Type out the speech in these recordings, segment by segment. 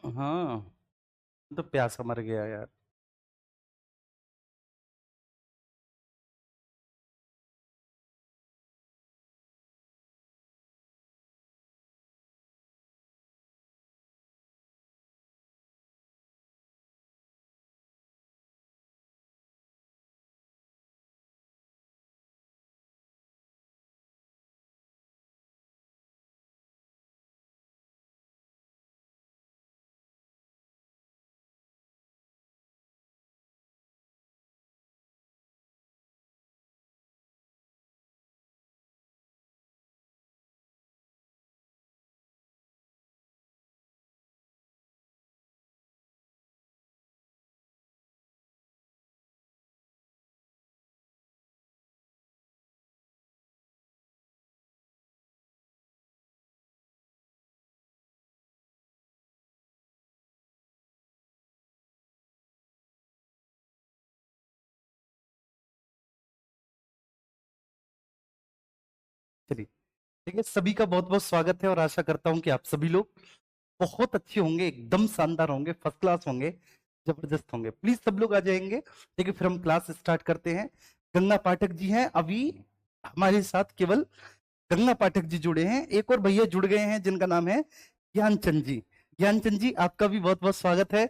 हाँ, तो प्यासा मर गया यार। चलिए, ठीक है, सभी का बहुत बहुत स्वागत है और आशा करता हूं कि आप सभी लोग बहुत अच्छे होंगे, एकदम शानदार होंगे, फर्स्ट क्लास होंगे, जबरदस्त होंगे। प्लीज सब लोग आ जाएंगे। ठीक है, फिर हम क्लास स्टार्ट करते हैं। गंगा पाठक जी हैं अभी हमारे साथ, केवल गंगा पाठक जी जुड़े हैं। एक और भैया जुड़ गए हैं जिनका नाम है ज्ञानचंद जी। ज्ञानचंद जी, आपका भी बहुत बहुत स्वागत है।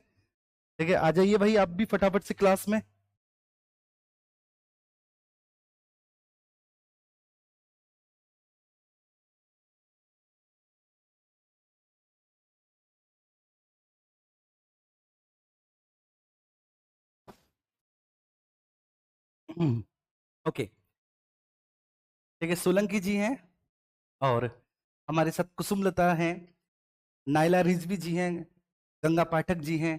ठीक है, आ जाइए भाई आप भी फटाफट से क्लास में। ओके, ठीक है, सोलंकी जी हैं और हमारे साथ कुसुमलता हैं, नायला रिजवी जी हैं, गंगा पाठक जी हैं।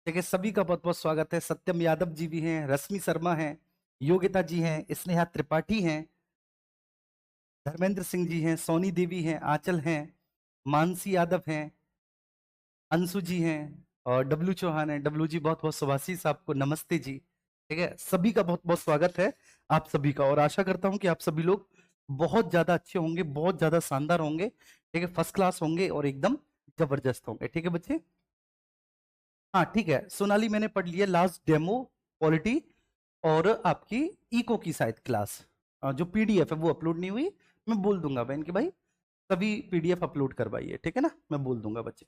ठीक है, सभी का बहुत बहुत स्वागत है। सत्यम यादव जी भी हैं, रश्मि शर्मा हैं, योगिता जी हैं, स्नेहा त्रिपाठी हैं, धर्मेंद्र सिंह जी हैं, सोनी देवी हैं, आंचल हैं, मानसी यादव हैं, अंशु जी हैं और डब्लू चौहान है। डब्लू जी बहुत बहुत सुभाषित आपको नमस्ते जी। ठीक है, सभी का बहुत बहुत स्वागत है आप सभी का, और आशा करता हूं कि आप सभी लोग बहुत ज्यादा अच्छे होंगे, बहुत ज्यादा शानदार होंगे। ठीक है, फर्स्ट क्लास होंगे और एकदम जबरदस्त होंगे। ठीक है बच्चे। हाँ ठीक है, सोनाली मैंने पढ़ लिया लास्ट डेमो, पॉलिटी और आपकी इको की शायद क्लास। जो पीडीएफ है वो अपलोड नहीं हुई। मैं बोल दूंगा बहन कि भाई सभी पीडीएफ अपलोड करवाइए। ठीक है ना, मैं बोल दूंगा बच्चे।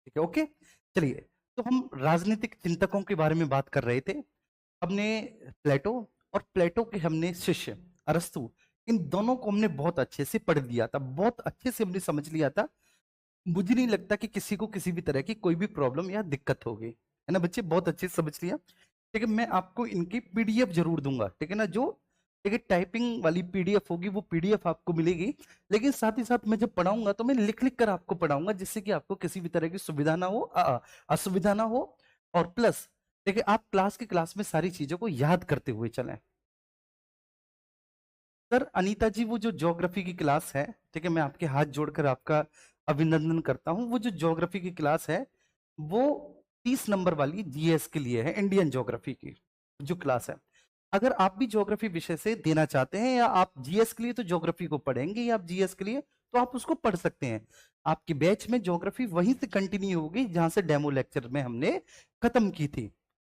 ठीक है, ओके। चलिए, तो हम राजनीतिक चिंतकों के बारे में बात कर रहे थे। हमने प्लेटो और प्लेटो के हमने शिष्य अरस्तु, इन दोनों को हमने बहुत अच्छे से पढ़ लिया था, बहुत अच्छे से हमने समझ लिया था। मुझे नहीं लगता कि किसी को किसी भी तरह की कोई भी प्रॉब्लम या दिक्कत होगी, है ना बच्चे, बहुत अच्छे से समझ लिया। ठीक है, मैं आपको इनकी पीडीएफ जरूर दूंगा। ठीक है ना, जो ठीक है टाइपिंग वाली पीडीएफ होगी वो पीडीएफ आपको मिलेगी। लेकिन साथ ही साथ मैं जब पढ़ाऊंगा तो मैं लिख लिख कर आपको पढ़ाऊंगा, जिससे कि आपको किसी भी तरह की सुविधा ना हो, असुविधा ना हो। और प्लस ठीक है, आप क्लास की क्लास में सारी चीजों को याद करते हुए चलें। सर अनीता जी, वो जो ज्योग्राफी की क्लास है, ठीक है, मैं आपके हाथ जोड़कर आपका अभिनंदन करता हूं। वो जो ज्योग्राफी की क्लास है वो 30 नंबर वाली जीएस के लिए है, इंडियन ज्योग्राफी की जो क्लास है। अगर आप भी ज्योग्राफी विषय से देना चाहते हैं, या आप जीएस के लिए तो ज्योग्राफी को पढ़ेंगे या आप जीएस के लिए, तो आप उसको पढ़ सकते हैं। आपके बैच में ज्योग्राफी वहीं से कंटिन्यू होगी जहां से डेमो लेक्चर में हमने खत्म की थी।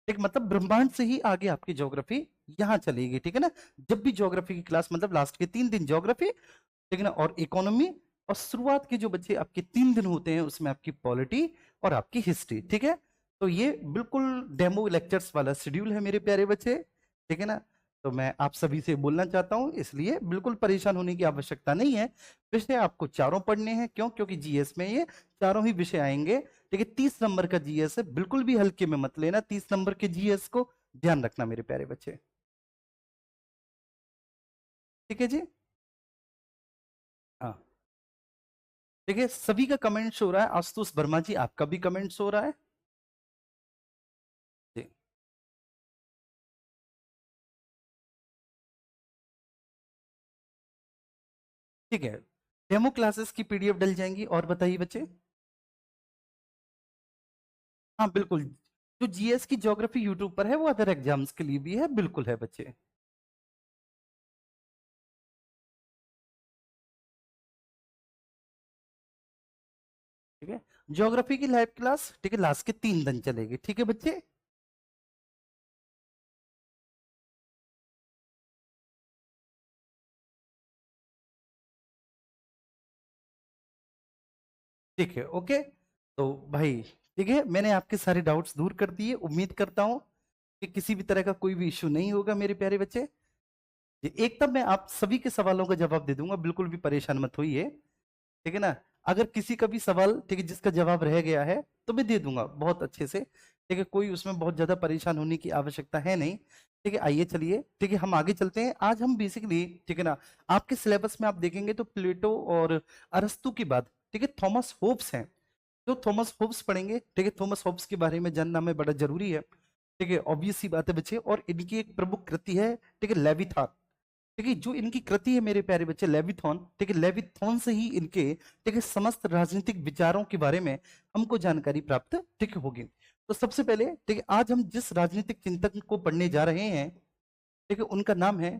एक मतलब ब्रह्मांड से ही आगे आपकी ज्योग्राफी यहाँ चलेगी। ठीक है ना, जब भी ज्योग्राफी की क्लास, मतलब लास्ट के 3 दिन ज्योग्राफी, ठीक है ना, और इकोनॉमी, और शुरुआत के जो बच्चे आपके 3 दिन होते हैं उसमें आपकी पॉलिटी और आपकी हिस्ट्री। ठीक है, तो ये बिल्कुल डेमो लेक्चर्स वाला शेड्यूल है मेरे प्यारे बच्चे। ठीक है ना, तो मैं आप सभी से बोलना चाहता हूं, इसलिए बिल्कुल परेशान होने की आवश्यकता नहीं है। विषय आपको चारों पढ़ने हैं, क्यों? क्योंकि जीएस में ये चारों ही विषय आएंगे। ठीक है, 30 नंबर का जीएस है, बिल्कुल भी हल्के में मत लेना 30 नंबर के जीएस को, ध्यान रखना मेरे प्यारे बच्चे। ठीक है जी। हाँ ठीक है, सभी का कमेंट शो हो रहा है। आशुतोष वर्मा जी, आपका भी कमेंट शो हो रहा है जी। ठीक है, डेमो क्लासेस की पीडीएफ डल जाएंगी। और बताइए बच्चे। हाँ बिल्कुल, जो जीएस की ज्योग्राफी यूट्यूब पर है वो अदर एग्जाम्स के लिए भी है, बिल्कुल है बच्चे। ठीक है। ज्योग्राफी की लाइव क्लास, ठीक है, लास्ट के 3 दिन चलेगी, ठीक है बच्चे। ठीक है, ओके। तो भाई ठीक है, मैंने आपके सारे डाउट्स दूर कर दिए, उम्मीद करता हूं कि किसी भी तरह का कोई भी इश्यू नहीं होगा मेरे प्यारे बच्चे। एकदम मैं आप सभी के सवालों का जवाब दे दूंगा, बिल्कुल भी परेशान मत होइए, ठीक है ना। अगर किसी का भी सवाल, ठीक है, जिसका जवाब रह गया है तो मैं दे दूंगा बहुत अच्छे से, ठीक है, कोई उसमें बहुत ज्यादा परेशान होने की आवश्यकता है नहीं। ठीक है, आइए चलिए, ठीक है, हम आगे चलते हैं। आज हम बेसिकली, ठीक है ना, आपके सिलेबस में आप देखेंगे तो प्लेटो और अरस्तु के बाद, ठीक है, थॉमस होब्स हैं। तो थॉमस होब्स पढ़ेंगे, ठीक है, थॉमस होब्स के बारे में जानना हमें बड़ा जरूरी है, ठीक है, ऑब्वियस सी बात है बच्चे। और इनकी एक प्रमुख कृति है, ठीक है, लेविथान। ठीक है, जो इनकी कृति है मेरे प्यारे बच्चे, लेविथॉन, ठीक है, लेविथॉन से ही इनके, ठीक है, समस्त राजनीतिक विचारों के बारे में हमको जानकारी प्राप्त, ठीक है, होगी। तो सबसे पहले, ठीक है, आज हम जिस राजनीतिक चिंतक को पढ़ने जा रहे हैं, ठीक है, उनका नाम है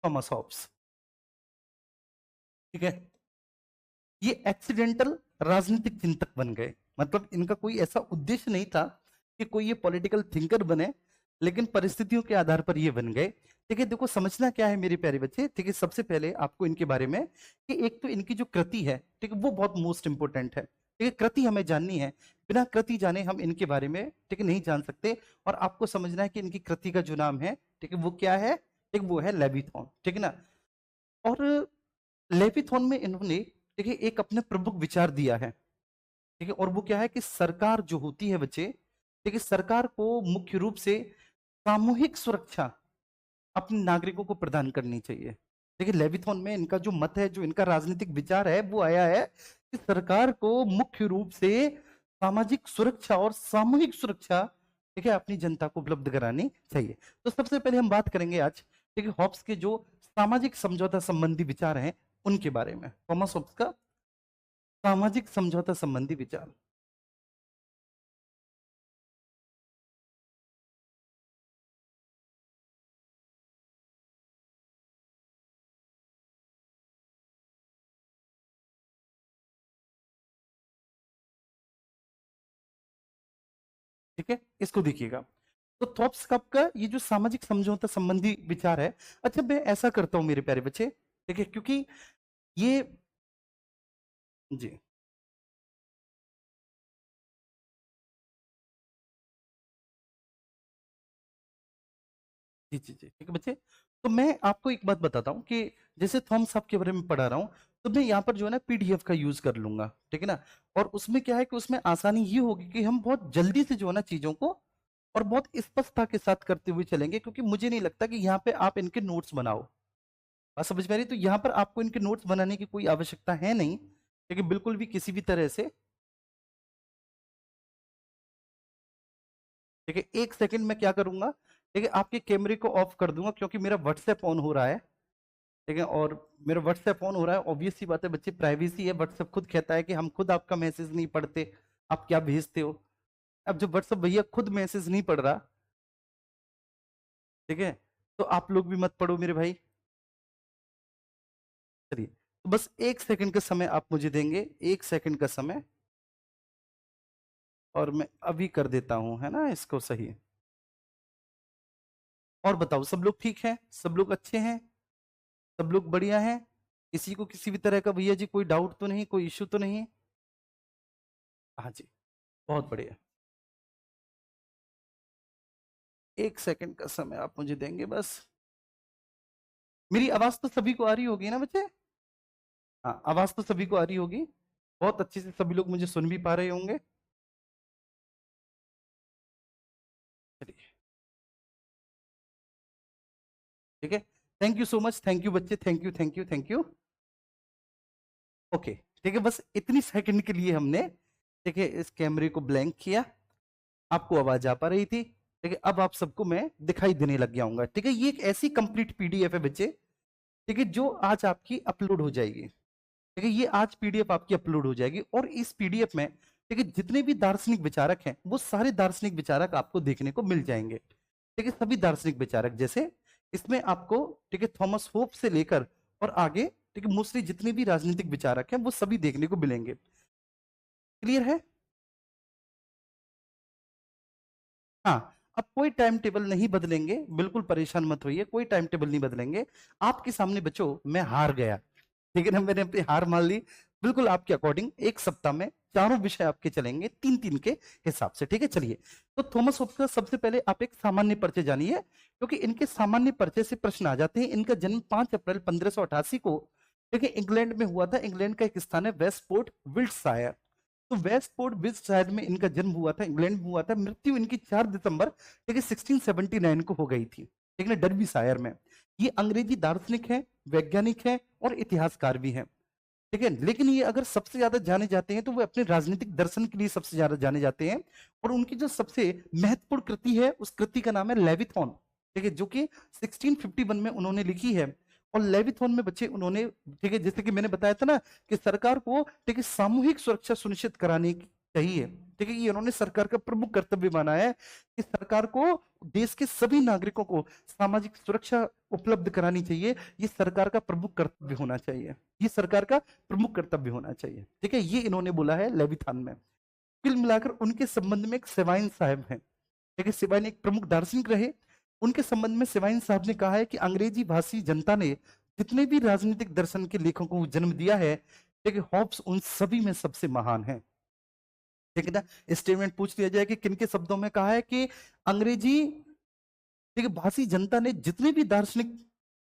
थॉमस हॉब्स। ठीक है, ये एक्सीडेंटल राजनीतिक चिंतक बन गए, मतलब इनका कोई ऐसा उद्देश्य नहीं था कि कोई ये पॉलिटिकल थिंकर बने, लेकिन परिस्थितियों के आधार पर ये बन गए। ठीक है, देखो समझना क्या है मेरे प्यारे बच्चे, ठीक है, सबसे पहले आपको इनके बारे में, कि एक तो इनकी जो कृति है, ठीक है, वो बहुत मोस्ट इंपोर्टेंट है। ठीक है, कृति हमें जाननी है, बिना कृति जाने हम इनके बारे में, ठीक है, नहीं जान सकते। और आपको समझना है कि इनकी कृति का जो नाम है, ठीक है, वो क्या है, ठीक, वो है लेविथॉन, ठीक है ना। और लेविथॉन में इन्होंने, देखिए, एक अपने प्रमुख विचार दिया है, ठीक है, और वो क्या है कि सरकार जो होती है बच्चे, ठीक है, सरकार को मुख्य रूप से सामूहिक सुरक्षा अपने नागरिकों को प्रदान करनी चाहिए। देखिए, लेविथॉन में इनका जो मत है, जो इनका राजनीतिक विचार है, वो आया है कि सरकार को मुख्य रूप से सामाजिक सुरक्षा और सामूहिक सुरक्षा, ठीक है, अपनी जनता को उपलब्ध करानी चाहिए। तो सबसे पहले हम बात करेंगे आज, ठीक है, हॉब्स के जो सामाजिक समझौता संबंधी विचार हैं उनके बारे में, थॉमस हॉब्स का सामाजिक समझौता संबंधी विचार। ठीक है, इसको देखिएगा। तो थॉप्स कप का ये जो सामाजिक समझौता संबंधी विचार है, अच्छा मैं ऐसा करता हूं मेरे प्यारे बच्चे, ठीक है, क्योंकि ये, जी जी जी जी, ठीक है बच्चे। तो मैं आपको एक बात बताता हूँ कि जैसे थॉम्स अप के बारे में पढ़ा रहा हूँ, तो मैं यहाँ पर जो है ना पीडीएफ का यूज कर लूंगा, ठीक है ना। और उसमें क्या है कि उसमें आसानी ये होगी कि हम बहुत जल्दी से जो है ना चीजों को और बहुत स्पष्टता के साथ करते हुए चलेंगे, क्योंकि मुझे नहीं लगता कि यहाँ पे आप इनके नोट्स बनाओ। बात समझ में आ रही? तो यहाँ पर आपको इनके नोट्स बनाने की कोई आवश्यकता है नहीं, लेकिन बिल्कुल भी किसी भी तरह से, ठीक है, एक सेकंड में क्या करूंगा, ठीक है, आपके कैमरे को ऑफ कर दूंगा, क्योंकि मेरा व्हाट्सएप ऑन हो रहा है, ठीक है, और मेरा व्हाट्सएप ऑन हो रहा है। ऑब्वियस सी बात है बच्चे, प्राइवेसी है, व्हाट्सएप खुद कहता है कि हम खुद आपका मैसेज नहीं पढ़ते, आप क्या भेजते हो। अब जब व्हाट्सएप भैया खुद मैसेज नहीं पढ़ रहा, ठीक है, तो आप लोग भी मत पढ़ो मेरे भाई। चलिए, तो बस एक सेकंड का समय आप मुझे देंगे, एक सेकंड का समय, और मैं अभी कर देता हूं, है ना, इसको सही। और बताओ, सब लोग ठीक हैं, सब लोग अच्छे हैं, सब लोग बढ़िया हैं, किसी को किसी भी तरह का भैया जी कोई डाउट तो नहीं, कोई इश्यू तो नहीं? हाँ जी, बहुत बढ़िया। एक सेकंड का समय आप मुझे देंगे बस। मेरी आवाज तो सभी को आ रही होगी ना बच्चे? हाँ, आवाज तो सभी को आ रही होगी, बहुत अच्छे से सभी लोग मुझे सुन भी पा रहे होंगे। चलिए, ठीक है, thank you so much, thank you बच्चे, thank you thank you thank you. Okay, ठीक है, बस इतनी सेकंड के लिए हमने, ठीक है, इस कैमरे को ब्लैंक किया, आपको आवाज आ पा रही थी, ठीक है, अब आप सबको मैं दिखाई देने लग गया हूँ, ठीक है। ये एक ऐसी कंप्लीट पीडीएफ है बच्चे, ठीक है, जो आज आपकी अपलोड हो जाएगी, ठीक है, ये आज पीडीएफ आपकी अपलोड हो जाएगी। और इस पीडीएफ में, ठीक है, जितने भी दार्शनिक विचारक हैं, वो सारे दार्शनिक विचारक आपको देखने को मिल जाएंगे, ठीक है, सभी दार्शनिक विचारक, जैसे इसमें आपको, ठीक है, थॉमस होप से लेकर और आगे ठीक है, मोस्टली जितने भी राजनीतिक विचारक हैं वो सभी देखने को मिलेंगे। क्लियर है? हाँ, अब कोई टाइम टेबल नहीं बदलेंगे, बिल्कुल परेशान मत होइए, कोई टाइम टेबल नहीं बदलेंगे। आपके सामने बच्चों मैं हार गया, ठीक है ना, मैंने अपनी हार मान ली। बिल्कुल आपके अकॉर्डिंग एक सप्ताह में चारों विषय आपके चलेंगे 3-3 के हिसाब से, ठीक है। चलिए, तो थॉमस होब्स का सबसे पहले आप एक सामान्य परिचय जानिए, क्योंकि इनके सामान्य परिचय से प्रश्न आ जाते हैं। इनका जन्म 5 अप्रैल 1588 को, ठीक है, इंग्लैंड में हुआ था। इंग्लैंड का एक स्थान है वेस्टपोर्ट विल्ट्शायर। तो वेस्टपोर्ट विल्ट्शायर में इनका जन्म हुआ था, इंग्लैंड में हुआ था। मृत्यु इनकी 4 दिसंबर, ठीक है, 1679 को हो गई थी, ठीक है, डर्बीशायर में। ये अंग्रेजी दार्शनिक है, वैज्ञानिक है और इतिहासकार भी हैं, ठीक है। लेकिन ये अगर सबसे ज्यादा जाने जाते हैं तो वो अपने राजनीतिक दर्शन के लिए सबसे ज्यादा जाने जाते हैं। और उनकी जो सबसे महत्वपूर्ण कृति है उस कृति का नाम है लेविथॉन, ठीक है, जो कि 1651 में उन्होंने लिखी है। और लेविथॉन में बच्चे उन्होंने, ठीक है, जैसे कि मैंने बताया था ना कि सरकार को, ठीक है, सामूहिक सुरक्षा सुनिश्चित करानी चाहिए, ठीक है, ये उन्होंने सरकार का प्रमुख कर्तव्य माना है कि सरकार को देश के सभी नागरिकों को सामाजिक सुरक्षा उपलब्ध करानी चाहिए। ये सरकार का प्रमुख कर्तव्य होना चाहिए, ये सरकार का प्रमुख कर्तव्य होना चाहिए, ठीक है, ये इन्होंने बोला है लेविथान में। कुल मिलाकर उनके संबंध में एक सेवाइन साहब हैं, ठीक है, सेवाइन एक प्रमुख दार्शनिक रहे। उनके संबंध में सेवाइन साहब ने कहा है कि अंग्रेजी भाषी जनता ने जितने भी राजनीतिक दर्शन के लेखकों को जन्म दिया है, ठीक है, हॉब्स उन सभी में सबसे महान है, ठीक है ना। स्टेटमेंट पूछ लिया जाए कि किन के शब्दों में कहा है कि अंग्रेजी, ठीक है, भाषी जनता ने जितने भी दार्शनिक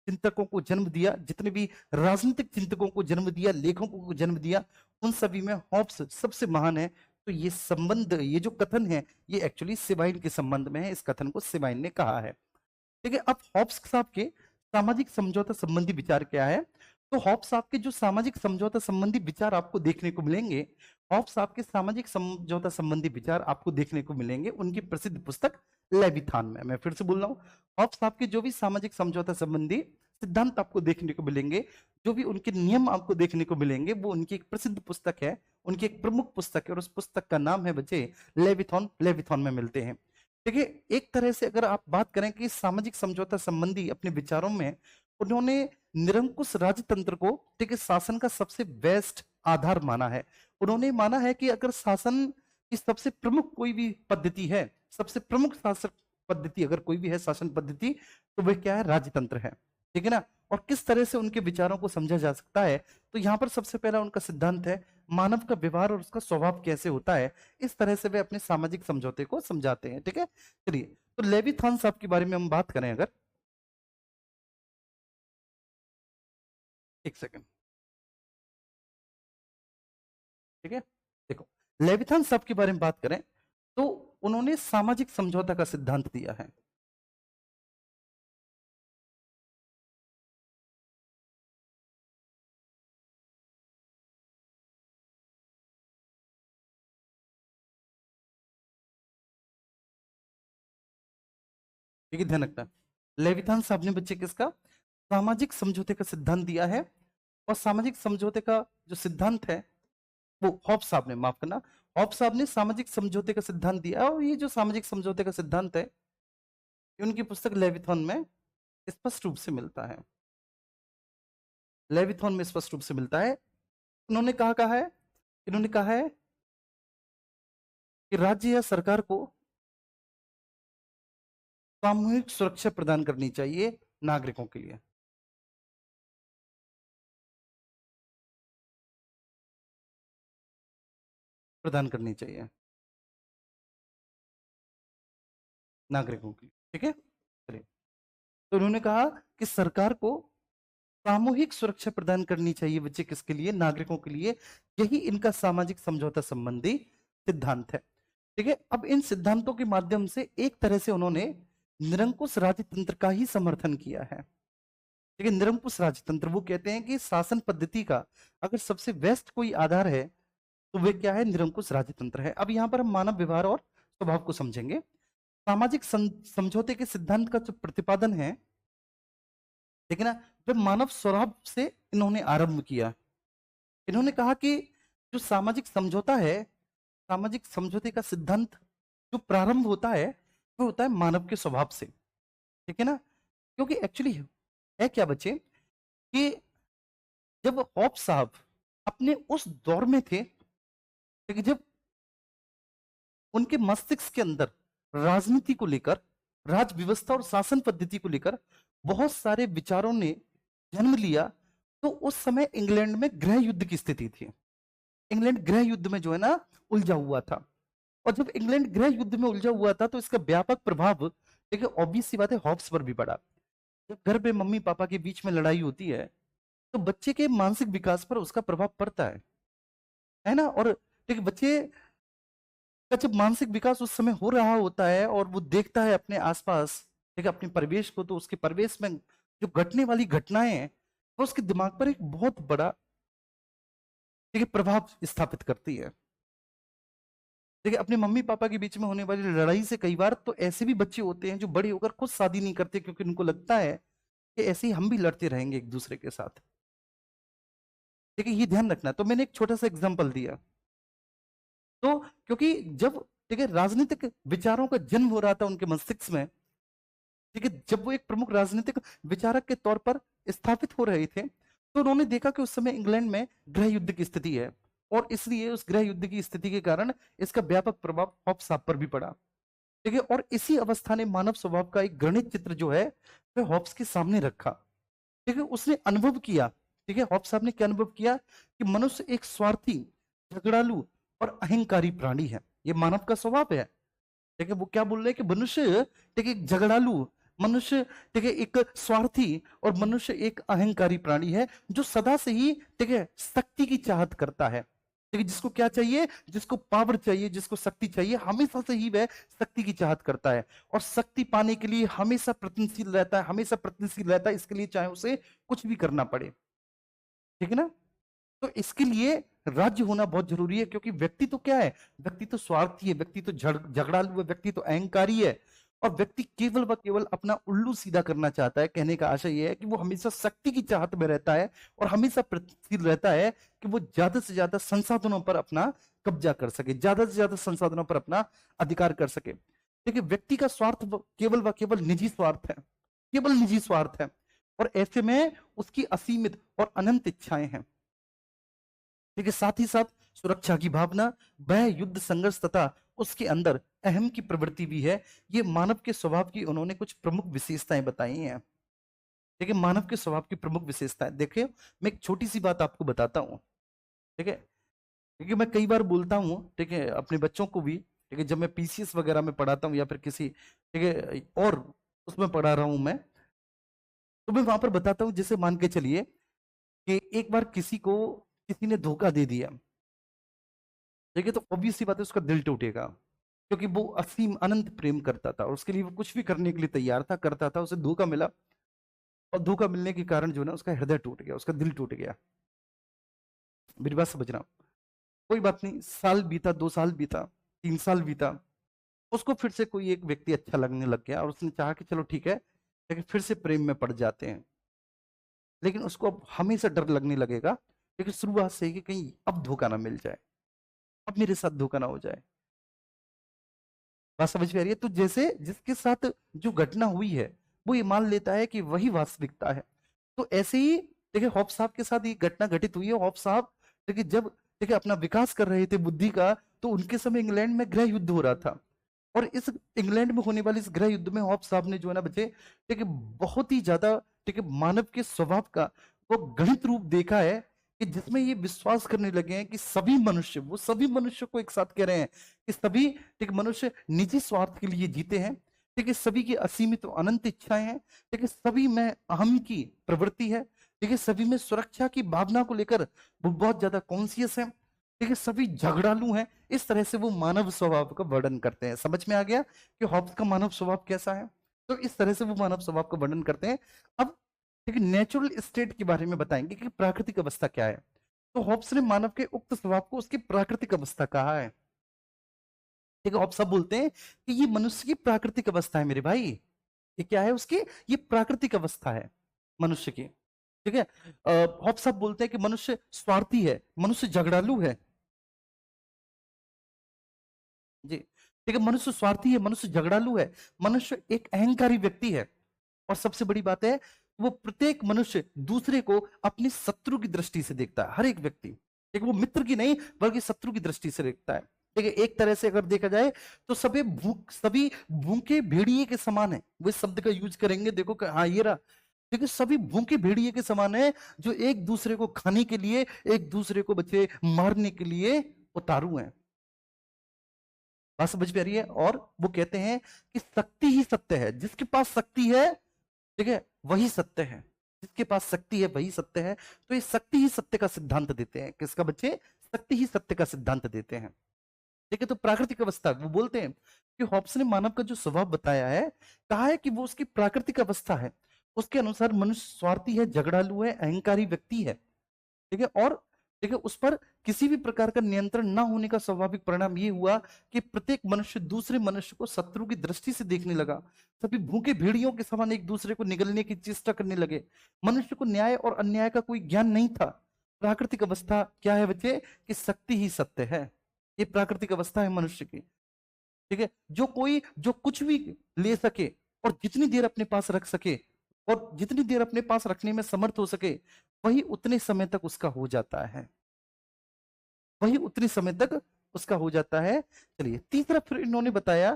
चिंतकों को जन्म दिया, जितने भी राजनीतिक चिंतकों को जन्म दिया, लेखकों को जन्म दिया, उन सभी में हॉब्स सबसे महान है। तो ये संबंध, ये जो कथन है, ये एक्चुअली सेवाइन के संबंध में है। इस कथन को सेवाइन ने कहा है, ठीक है। अब हॉब्स साहब के सामाजिक समझौता संबंधी विचार क्या है? तो हॉब्स साहब के जो सामाजिक समझौता संबंधी विचार आपको देखने को मिलेंगे, हॉब्स साहब के सामाजिक समझौता संबंधी विचार आपको देखने को मिलेंगे उनकी प्रसिद्ध पुस्तक लेविथान में। मैं फिर से बोल रहा हूँ, हॉब्स साहब के जो भी सामाजिक समझौता संबंधी सिद्धांत आपको देखने को मिलेंगे, जो भी उनके नियम आपको देखने को मिलेंगे, वो उनकी एक प्रसिद्ध पुस्तक है, उनकी एक प्रमुख पुस्तक है, और उस पुस्तक का नाम है बच्चे लेविथॉन। लेविथॉन में मिलते हैं। देखिए, एक तरह से अगर आप बात करें कि सामाजिक समझौता संबंधी अपने विचारों में उन्होंने निरंकुश राजतंत्र को, ठीक है, शासन का सबसे बेस्ट आधार माना है। उन्होंने माना है कि अगर शासन की सबसे प्रमुख कोई भी पद्धति है, सबसे प्रमुख शासन पद्धति अगर कोई भी है शासन पद्धति, तो वह क्या है? राजतंत्र है, ठीक है ना। और किस तरह से उनके विचारों को समझा जा सकता है, तो यहाँ पर सबसे पहला उनका सिद्धांत है मानव का व्यवहार और उसका स्वभाव कैसे होता है। इस तरह से वे अपने सामाजिक समझौते को समझाते हैं, ठीक है। चलिए, तो लेविथान साहब के बारे में हम बात करें अगर, एक सेकंड, ठीक है। देखो, लेविथान साहब के बारे में बात करें तो उन्होंने सामाजिक समझौता का सिद्धांत दिया है। ठीक है, ध्यान रखना, लेविथान साहब ने बच्चे किसका सामाजिक समझौते का सिद्धांत दिया है। और सामाजिक समझौते का जो सिद्धांत है वो हॉब्स साहब ने, माफ करना, हॉब्स साहब ने सामाजिक समझौते का सिद्धांत दिया। और ये जो सामाजिक समझौते का सिद्धांत है, ये उनकी पुस्तक लेविथॉन में स्पष्ट रूप से मिलता है। लेविथॉन में स्पष्ट रूप से मिलता है। उन्होंने कहा है, इन्होंने कहा है कि राज्य या सरकार को सामूहिक सुरक्षा प्रदान करनी चाहिए नागरिकों के लिए, प्रदान करनी चाहिए नागरिकों के लिए, ठीक है। चलिए, तो उन्होंने कहा कि सरकार को सामूहिक सुरक्षा प्रदान करनी चाहिए बच्चे, किसके लिए? नागरिकों के लिए। यही इनका सामाजिक समझौता संबंधी सिद्धांत है, ठीक है। अब इन सिद्धांतों के माध्यम से एक तरह से उन्होंने निरंकुश राजतंत्र का ही समर्थन किया है, ठीक है। निरंकुश राजतंत्र, वो कहते हैं कि शासन पद्धति का अगर सबसे बेस्ट कोई आधार है तो वे क्या है? निरंकुश राजतंत्र है। अब यहां पर हम मानव व्यवहार और स्वभाव को समझेंगे। सामाजिक समझौते के सिद्धांत का जो प्रतिपादन है, ठीक है ना, वह मानव स्वभाव से इन्होंने आरंभ किया। इन्होंने कहा कि जो सामाजिक समझौता है, सामाजिक समझौते का सिद्धांत जो प्रारंभ होता है वो होता है मानव के स्वभाव से, ठीक है ना। क्योंकि एक्चुअली है क्या बच्चे कि जब हॉब्स साहब अपने उस दौर में थे, लेकिन जब उनके मस्तिष्क के अंदर राजनीति को लेकर, राज व्यवस्था और शासन पद्धति को लेकर बहुत सारे विचारों ने जन्म लिया, तो उस समय इंग्लैंड में गृह युद्ध की स्थिति थी। इंग्लैंड गृह युद्ध में जो है ना उलझा हुआ था। और जब इंग्लैंड गृह युद्ध में उलझा हुआ था तो इसका व्यापक प्रभाव, देखिए ऑब्वियस सी बात है, हॉब्स पर भी पड़ा। जब घर पे मम्मी पापा के बीच में लड़ाई होती है तो बच्चे के मानसिक विकास पर उसका प्रभाव पड़ता है ना। और देखिए बच्चे का जब मानसिक विकास उस समय हो रहा होता है और वो देखता है अपने आसपास, ठीक है, अपने परिवेश को, तो उसके परिवेश में जो घटने वाली घटनाएं हैं वो उसके दिमाग पर एक बहुत बड़ा, ठीक है, प्रभाव स्थापित करती है। देखिए अपने मम्मी पापा के बीच में होने वाली लड़ाई से कई बार तो ऐसे भी बच्चे होते हैं जो बड़े होकर खुद शादी नहीं करते, क्योंकि उनको लगता है कि ऐसे ही हम भी लड़ते रहेंगे एक दूसरे के साथ। देखिए ये ध्यान रखना। तो मैंने एक छोटा सा एग्जांपल दिया। तो क्योंकि जब, ठीक है, राजनीतिक विचारों का जन्म हो रहा था उनके मस्तिष्क में, ठीक है, जब वो एक प्रमुख राजनीतिक विचारक के तौर पर स्थापित हो रहे थे, तो उन्होंने देखा कि उस समय इंग्लैंड में गृह युद्ध की स्थिति है, और इसलिए उस गृह युद्ध की स्थिति के कारण इसका व्यापक प्रभाव हॉब्स साहब पर भी पड़ा। ठीक है, और इसी अवस्था ने मानव स्वभाव का एक घृणित चित्र जो है वह हॉब्स के सामने रखा। ठीक है, उसने अनुभव किया, ठीक है, हॉब्स साहब ने क्या अनुभव किया कि मनुष्य एक स्वार्थी, झगड़ालू और अहंकारी प्राणी है। ये मानव का स्वभाव है। ठीक है, वो क्या बोल रहे हैं कि मनुष्य, ठीक है, एक झगड़ालू मनुष्य, ठीक है, एक स्वार्थी और मनुष्य एक अहंकारी प्राणी है जो सदा से ही, ठीक है, शक्ति की चाहत करता है। ठीक है, जिसको क्या चाहिए, जिसको पावर चाहिए, जिसको शक्ति चाहिए, हमेशा से ही वह शक्ति की चाहत करता है, और शक्ति पाने के लिए हमेशा प्रयत्नशील रहता है, हमेशा प्रयत्नशील रहता है, इसके लिए चाहे उसे कुछ भी करना पड़े। ठीक है ना। तो इसके लिए राज्य होना बहुत जरूरी है, क्योंकि व्यक्ति तो क्या है, व्यक्ति तो स्वार्थी है, व्यक्ति तो झगड़ालू है, व्यक्ति तो अहंकारी है, और व्यक्ति केवल व केवल अपना उल्लू सीधा करना चाहता है। कहने का आशय यह है कि वो हमेशा शक्ति की चाहत में रहता है और हमेशा प्रयत्नशील रहता है कि वो ज्यादा से ज्यादा संसाधनों पर अपना कब्जा कर सके, ज्यादा से ज्यादा संसाधनों पर अपना अधिकार कर सके। देखिए व्यक्ति का स्वार्थ केवल व केवल निजी स्वार्थ है, केवल निजी स्वार्थ है, और ऐसे में उसकी असीमित और अनंत इच्छाएं हैं। ठीक है, साथ ही साथ सुरक्षा की भावना, भय, युद्ध, संघर्ष तथा उसके अंदर अहम की प्रवृत्ति भी है। ये मानव के स्वभाव की उन्होंने कुछ प्रमुख विशेषताएं बताई हैं। ठीक है, मानव के स्वभाव की प्रमुख विशेषताएं देखिए, मैं एक छोटी सी बात आपको बताता हूं। ठीक है, क्योंकि मैं कई बार बोलता हूं, ठीक है, अपने बच्चों को भी, ठीक है, जब मैं पीसीएस वगैरह में पढ़ाता हूं या फिर किसी, ठीक है, और उसमें पढ़ा रहा हूं मैं, तो मैं वहां पर बताता हूं, जैसे मान के चलिए कि एक बार किसी ने धोखा दे दिया। ठीक है, तो ऑब्वियस सी बात है उसका दिल टूटेगा, क्योंकि वो असीम अनंत प्रेम करता था और उसके लिए वो कुछ भी करने के लिए तैयार था, करता था, उसे धोखा मिला, और धोखा मिलने के कारण जो है ना उसका हृदय टूट गया, उसका दिल टूट गया। मेरी बात समझ रहा हूं। कोई बात नहीं, साल बीता, 2 साल बीता, 3 साल बीता, उसको फिर से कोई एक व्यक्ति अच्छा लगने लग गया और उसने चाहा कि चलो ठीक है, लेकिन फिर से प्रेम में पड़ जाते हैं। लेकिन उसको अब हमेशा डर लगने लगेगा, लेकिन शुरुआत से ही कि कहीं अब धोखा ना मिल जाए, अब मेरे साथ धोखा ना हो जाए। बात समझ में आ रही है। तो जैसे जिसके साथ जो घटना हुई है वो ये मान लेता है कि वही वास्तविकता है। तो ऐसे ही देखिए हॉब्स साहब के साथ ये घटना घटित हुई है। हॉब्स साहब देखिए जब, देखिए, अपना विकास कर रहे थे बुद्धि का, तो उनके समय इंग्लैंड में गृह युद्ध हो रहा था, और इस इंग्लैंड में होने वाले इस गृह युद्ध में हॉब्स साहब ने जो है ना बच्चे, ठीक है, बहुत ही ज्यादा, ठीक है, मानव के स्वभाव का वो गणित रूप देखा है, कि जिसमें ये विश्वास करने लगे हैं कि सभी मनुष्य, वो सभी मनुष्य को एक साथ कह रहे हैं कि सभी, ठीक, मनुष्य निजी स्वार्थ के लिए जीते हैं। ठीक है, सभी की असीमित और अनंत इच्छाएं हैं। ठीक है, सभी में अहम की प्रवृत्ति है। ठीक है, सभी में सुरक्षा की भावना को लेकर वो बहुत ज्यादा कॉन्सियस है। ठीक है, सभी झगड़ालू हैं। इस तरह से वो मानव स्वभाव का वर्णन करते हैं। समझ में आ गया कि हॉब्स का मानव स्वभाव कैसा है। तो इस तरह से वो मानव स्वभाव का वर्णन करते हैं। अब ठीक है, नेचुरल स्टेट के बारे में बताएंगे कि प्राकृतिक अवस्था क्या है। तो हॉब्स ने मानव के उक्त स्वभाव को उसकी प्राकृतिक अवस्था कहा है। ठीक है, हॉब्स सब बोलते हैं कि ये मनुष्य की प्राकृतिक अवस्था है मेरे भाई। ये क्या है उसकी, ये प्राकृतिक अवस्था है मनुष्य की। ठीक है, हॉब्स सब बोलते हैं कि मनुष्य स्वार्थी है, मनुष्य झगड़ालू है। जी, ठीक है, मनुष्य स्वार्थी है, मनुष्य झगड़ालू है, मनुष्य एक अहंकारी व्यक्ति है। और सबसे बड़ी बात है, वो प्रत्येक मनुष्य दूसरे को अपनी शत्रु की दृष्टि से देखता है, हर एक व्यक्ति, एक वो मित्र की नहीं बल्कि शत्रु की दृष्टि से देखता है। देखिए एक तरह से अगर देखा जाए तो सभी भूखे भेड़िए के समान है, वो इस शब्द का यूज करेंगे, देखो हाँ ये रहा। देखिए सभी भूखे भेड़िए के समान है जो एक दूसरे को खाने के लिए, एक दूसरे को बच्चे मारने के लिए उतारू हैं। बात समझ में आ रही है? और वो कहते हैं कि शक्ति ही सत्य है, जिसके पास शक्ति है, ठीक है, वही सत्य है, जिसके पास शक्ति है वही सत्य है। तो ये शक्ति ही सत्य का सिद्धांत देते हैं। किसका बच्चे? शक्ति ही सत्य का सिद्धांत देते हैं। ठीक है, तो प्राकृतिक अवस्था वो बोलते हैं कि हॉब्स ने मानव का जो स्वभाव बताया है, कहा है कि वो उसकी प्राकृतिक अवस्था है। उसके अनुसार मनुष्य स्वार्थी है, झगड़ालू है, अहंकारी व्यक्ति है। ठीक है, और देखिए उस पर किसी भी प्रकार का नियंत्रण ना होने का स्वाभाविक परिणाम ये हुआ कि प्रत्येक मनुष्य दूसरे मनुष्य को शत्रु की दृष्टि से देखने लगा। सभी भूखे भेड़ियों के समान एक दूसरे को निगलने की चेष्टा करने लगे। मनुष्य को न्याय और अन्याय का कोई ज्ञान नहीं था। प्राकृतिक अवस्था क्या है बच्चे? कि शक्ति ही सत्य है। ये प्राकृतिक अवस्था है मनुष्य की। ठीक है, जो कुछ भी ले सके और जितनी देर अपने पास रख सके और जितनी देर अपने पास रखने में समर्थ हो सके, वही उतने समय तक उसका हो जाता है, वही उतने समय तक उसका हो जाता है। चलिए तीसरा फिर इन्होंने बताया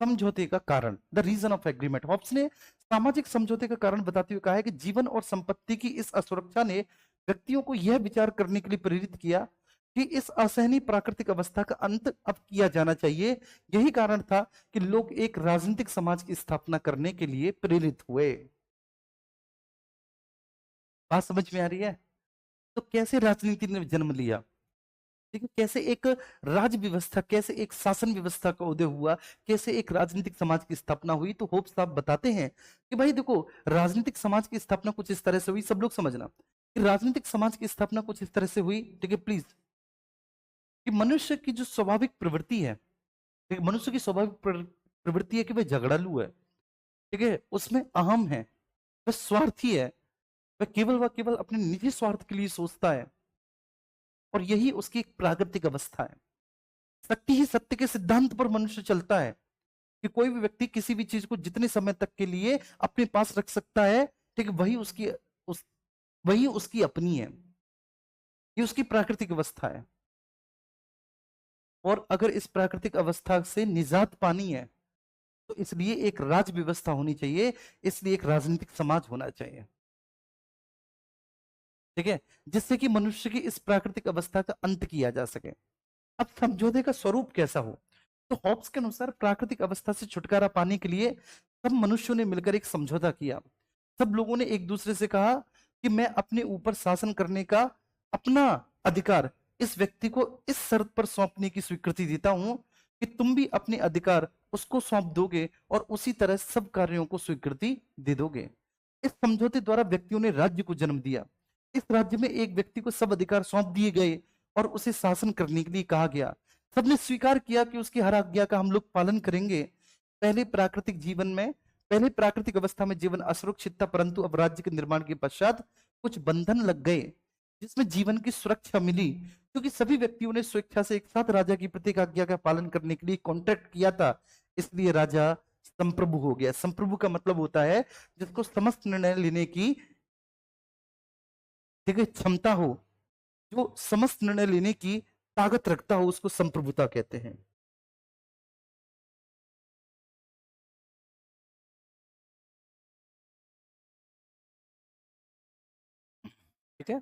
समझौते का कारण, the reason of agreement. Hobbes ने सामाजिक समझौते का कारण बताते हुए कहा है कि जीवन और संपत्ति की इस असुरक्षा ने व्यक्तियों को यह विचार करने के लिए प्रेरित किया कि इस असहनीय प्राकृतिक अवस्था का अंत अब किया जाना चाहिए। यही कारण था कि लोग एक राजनीतिक समाज की स्थापना करने के लिए प्रेरित हुए। बात समझ में आ रही है? तो कैसे राजनीति ने जन्म लिया, ठीक है, कैसे एक राज व्यवस्था, कैसे एक शासन व्यवस्था का उदय हुआ, कैसे एक राजनीतिक समाज की स्थापना हुई। तो होप्स साहब बताते हैं कि भाई देखो, राजनीतिक समाज की स्थापना कुछ इस तरह से हुई। सब लोग समझना कि राजनीतिक समाज की स्थापना कुछ इस तरह से हुई, ठीक है प्लीज, कि मनुष्य की जो स्वाभाविक प्रवृत्ति है, ठीक है, मनुष्य की स्वाभाविक प्रवृत्ति है कि वह झगड़ालू है, ठीक है, उसमें अहम है, वह स्वार्थी है, वह केवल अपने निजी स्वार्थ के लिए सोचता है, और यही उसकी एक प्राकृतिक अवस्था है। शक्ति ही सत्य के सिद्धांत पर मनुष्य चलता है कि कोई भी व्यक्ति किसी भी चीज को जितने समय तक के लिए अपने पास रख सकता है, ठीक है, वही उसकी अपनी है, ये उसकी प्राकृतिक अवस्था है। और अगर इस प्राकृतिक अवस्था से निजात पानी है तो इसलिए एक राज व्यवस्था होनी चाहिए, इसलिए एक राजनीतिक समाज होना चाहिए, ठीक है, जिससे कि मनुष्य की इस प्राकृतिक अवस्था का अंत किया जा सके। अब समझौते का स्वरूप कैसा हो? तो हॉब्स के अनुसार प्राकृतिक अवस्था से छुटकारा पाने के लिए सब मनुष्यों ने मिलकर एक समझौता किया। सब लोगों ने एक दूसरे से कहा कि मैं अपने ऊपर शासन करने का अपना अधिकार इस व्यक्ति को इस शर्त पर सौंपने की स्वीकृति देता हूं कि तुम भी अपने अधिकार उसको सौंप दोगे और उसी तरह सब कार्यों को स्वीकृति दे दोगे। इस समझौते द्वारा व्यक्तियों ने राज्य को जन्म दिया। इस राज्य में एक व्यक्ति को सब अधिकार सौंप दिए गए और उसे शासन करने के लिए कहा गया। सबने स्वीकार किया कि उसकी हर आज्ञा का हम लोग पालन करेंगे। पहले प्राकृतिक अवस्था में जीवन असुरक्षित था, परंतु अब राज्य के निर्माण के पश्चात कुछ बंधन लग गए जिसमें जीवन की सुरक्षा मिली, क्योंकि सभी व्यक्तियों ने स्वेच्छा से एक साथ राजा की प्रत्येक आज्ञा का पालन करने के लिए कॉन्ट्रैक्ट किया था। इसलिए राजा संप्रभु हो गया। संप्रभु का मतलब होता है जिसको समस्त निर्णय लेने की, ठीक है, क्षमता हो, जो समस्त निर्णय लेने की ताकत रखता हो, उसको संप्रभुता कहते हैं। ठीक है,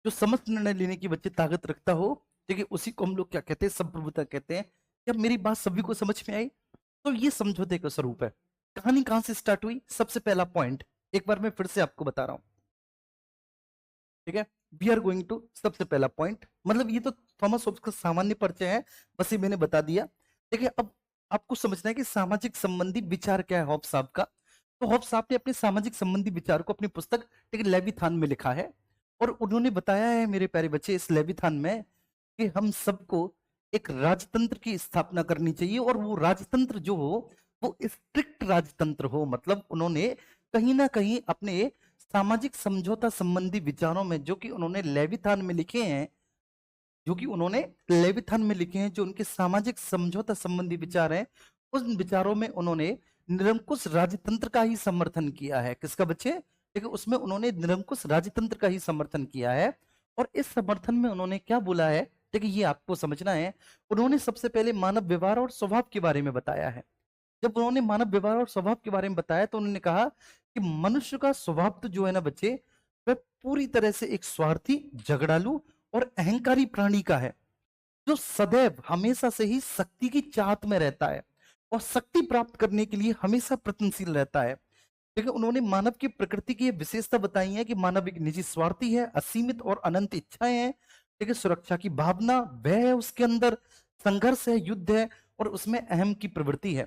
जो समस्त निर्णय लेने की बच्चे ताकत रखता हो, ठीक है, उसी को हम लोग क्या कहते हैं? संप्रभुता कहते हैं। क्या मेरी बात सभी को समझ में आई? तो ये समझौते का स्वरूप है। कहानी कहां से स्टार्ट हुई? सबसे पहला पॉइंट एक बार मैं फिर से आपको बता रहा हूं, ठीक है, वी आर गोइंग टू सबसे पहला पॉइंट, मतलब ये तो थॉमस होब्स का सामान्य परिचय है, बस ये मैंने बता दिया। ठीक है, अब आपको समझना है कि सामाजिक संबंधी विचार क्या है हॉब्स साहब का। तो हॉब्स साहब ने अपने सामाजिक संबंधी विचार को अपनी पुस्तक, ठीक है, लेविथान में लिखा है, और उन्होंने बताया है मेरे प्यारे बच्चे इस लेविथान में कि हम सबको एक राजतंत्र की स्थापना करनी चाहिए, और वो राजतंत्र जो हो वो स्ट्रिक्ट राजतंत्र हो। मतलब उन्होंने कहीं ना कहीं अपने सामाजिक समझौता संबंधी विचारों में, जो कि उन्होंने लेविथान में लिखे हैं, जो उनके सामाजिक समझौता संबंधी विचार हैं, उन विचारों में उन्होंने निरंकुश राजतंत्र का ही समर्थन किया है। किसका बच्चे? ठीक है, उसमें उन्होंने निरंकुश राजतंत्र का ही समर्थन किया है। और इस समर्थन में उन्होंने क्या बोला है, ठीक है, ये आपको समझना है। उन्होंने सबसे पहले मानव व्यवहार और स्वभाव के बारे में बताया है। जब उन्होंने मानव व्यवहार और स्वभाव के बारे में बताया तो उन्होंने कहा कि मनुष्य का स्वभाव तो जो है ना बच्चे, वह पूरी तरह से एक स्वार्थी, झगड़ालू और अहंकारी प्राणी का है, जो सदैव हमेशा से ही शक्ति की चाहत में रहता है और शक्ति प्राप्त करने के लिए हमेशा प्रयत्नशील रहता है। देखिए, उन्होंने मानव की प्रकृति की ये विशेषता बताई है कि मानव एक निजी स्वार्थी है, असीमित और अनंत इच्छाएं हैं। ठीक है, सुरक्षा की भावना वह है उसके अंदर, संघर्ष है, युद्ध है, और उसमें अहम की प्रवृत्ति है।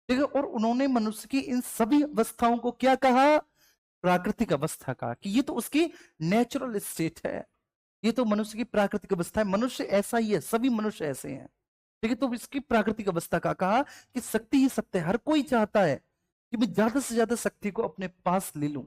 ठीक है, और उन्होंने मनुष्य की इन सभी अवस्थाओं को क्या कहा, प्राकृतिक अवस्था कहा, कि ये तो उसकी नेचुरल स्टेट है, ये तो मनुष्य की प्राकृतिक अवस्था है, मनुष्य ऐसा ही है, सभी मनुष्य ऐसे हैं। ठीक है, तो इसकी प्राकृतिक अवस्था का कहा कि शक्ति ही सत्य है। हर कोई चाहता है कि मैं ज्यादा से ज्यादा शक्ति को अपने पास ले लूं,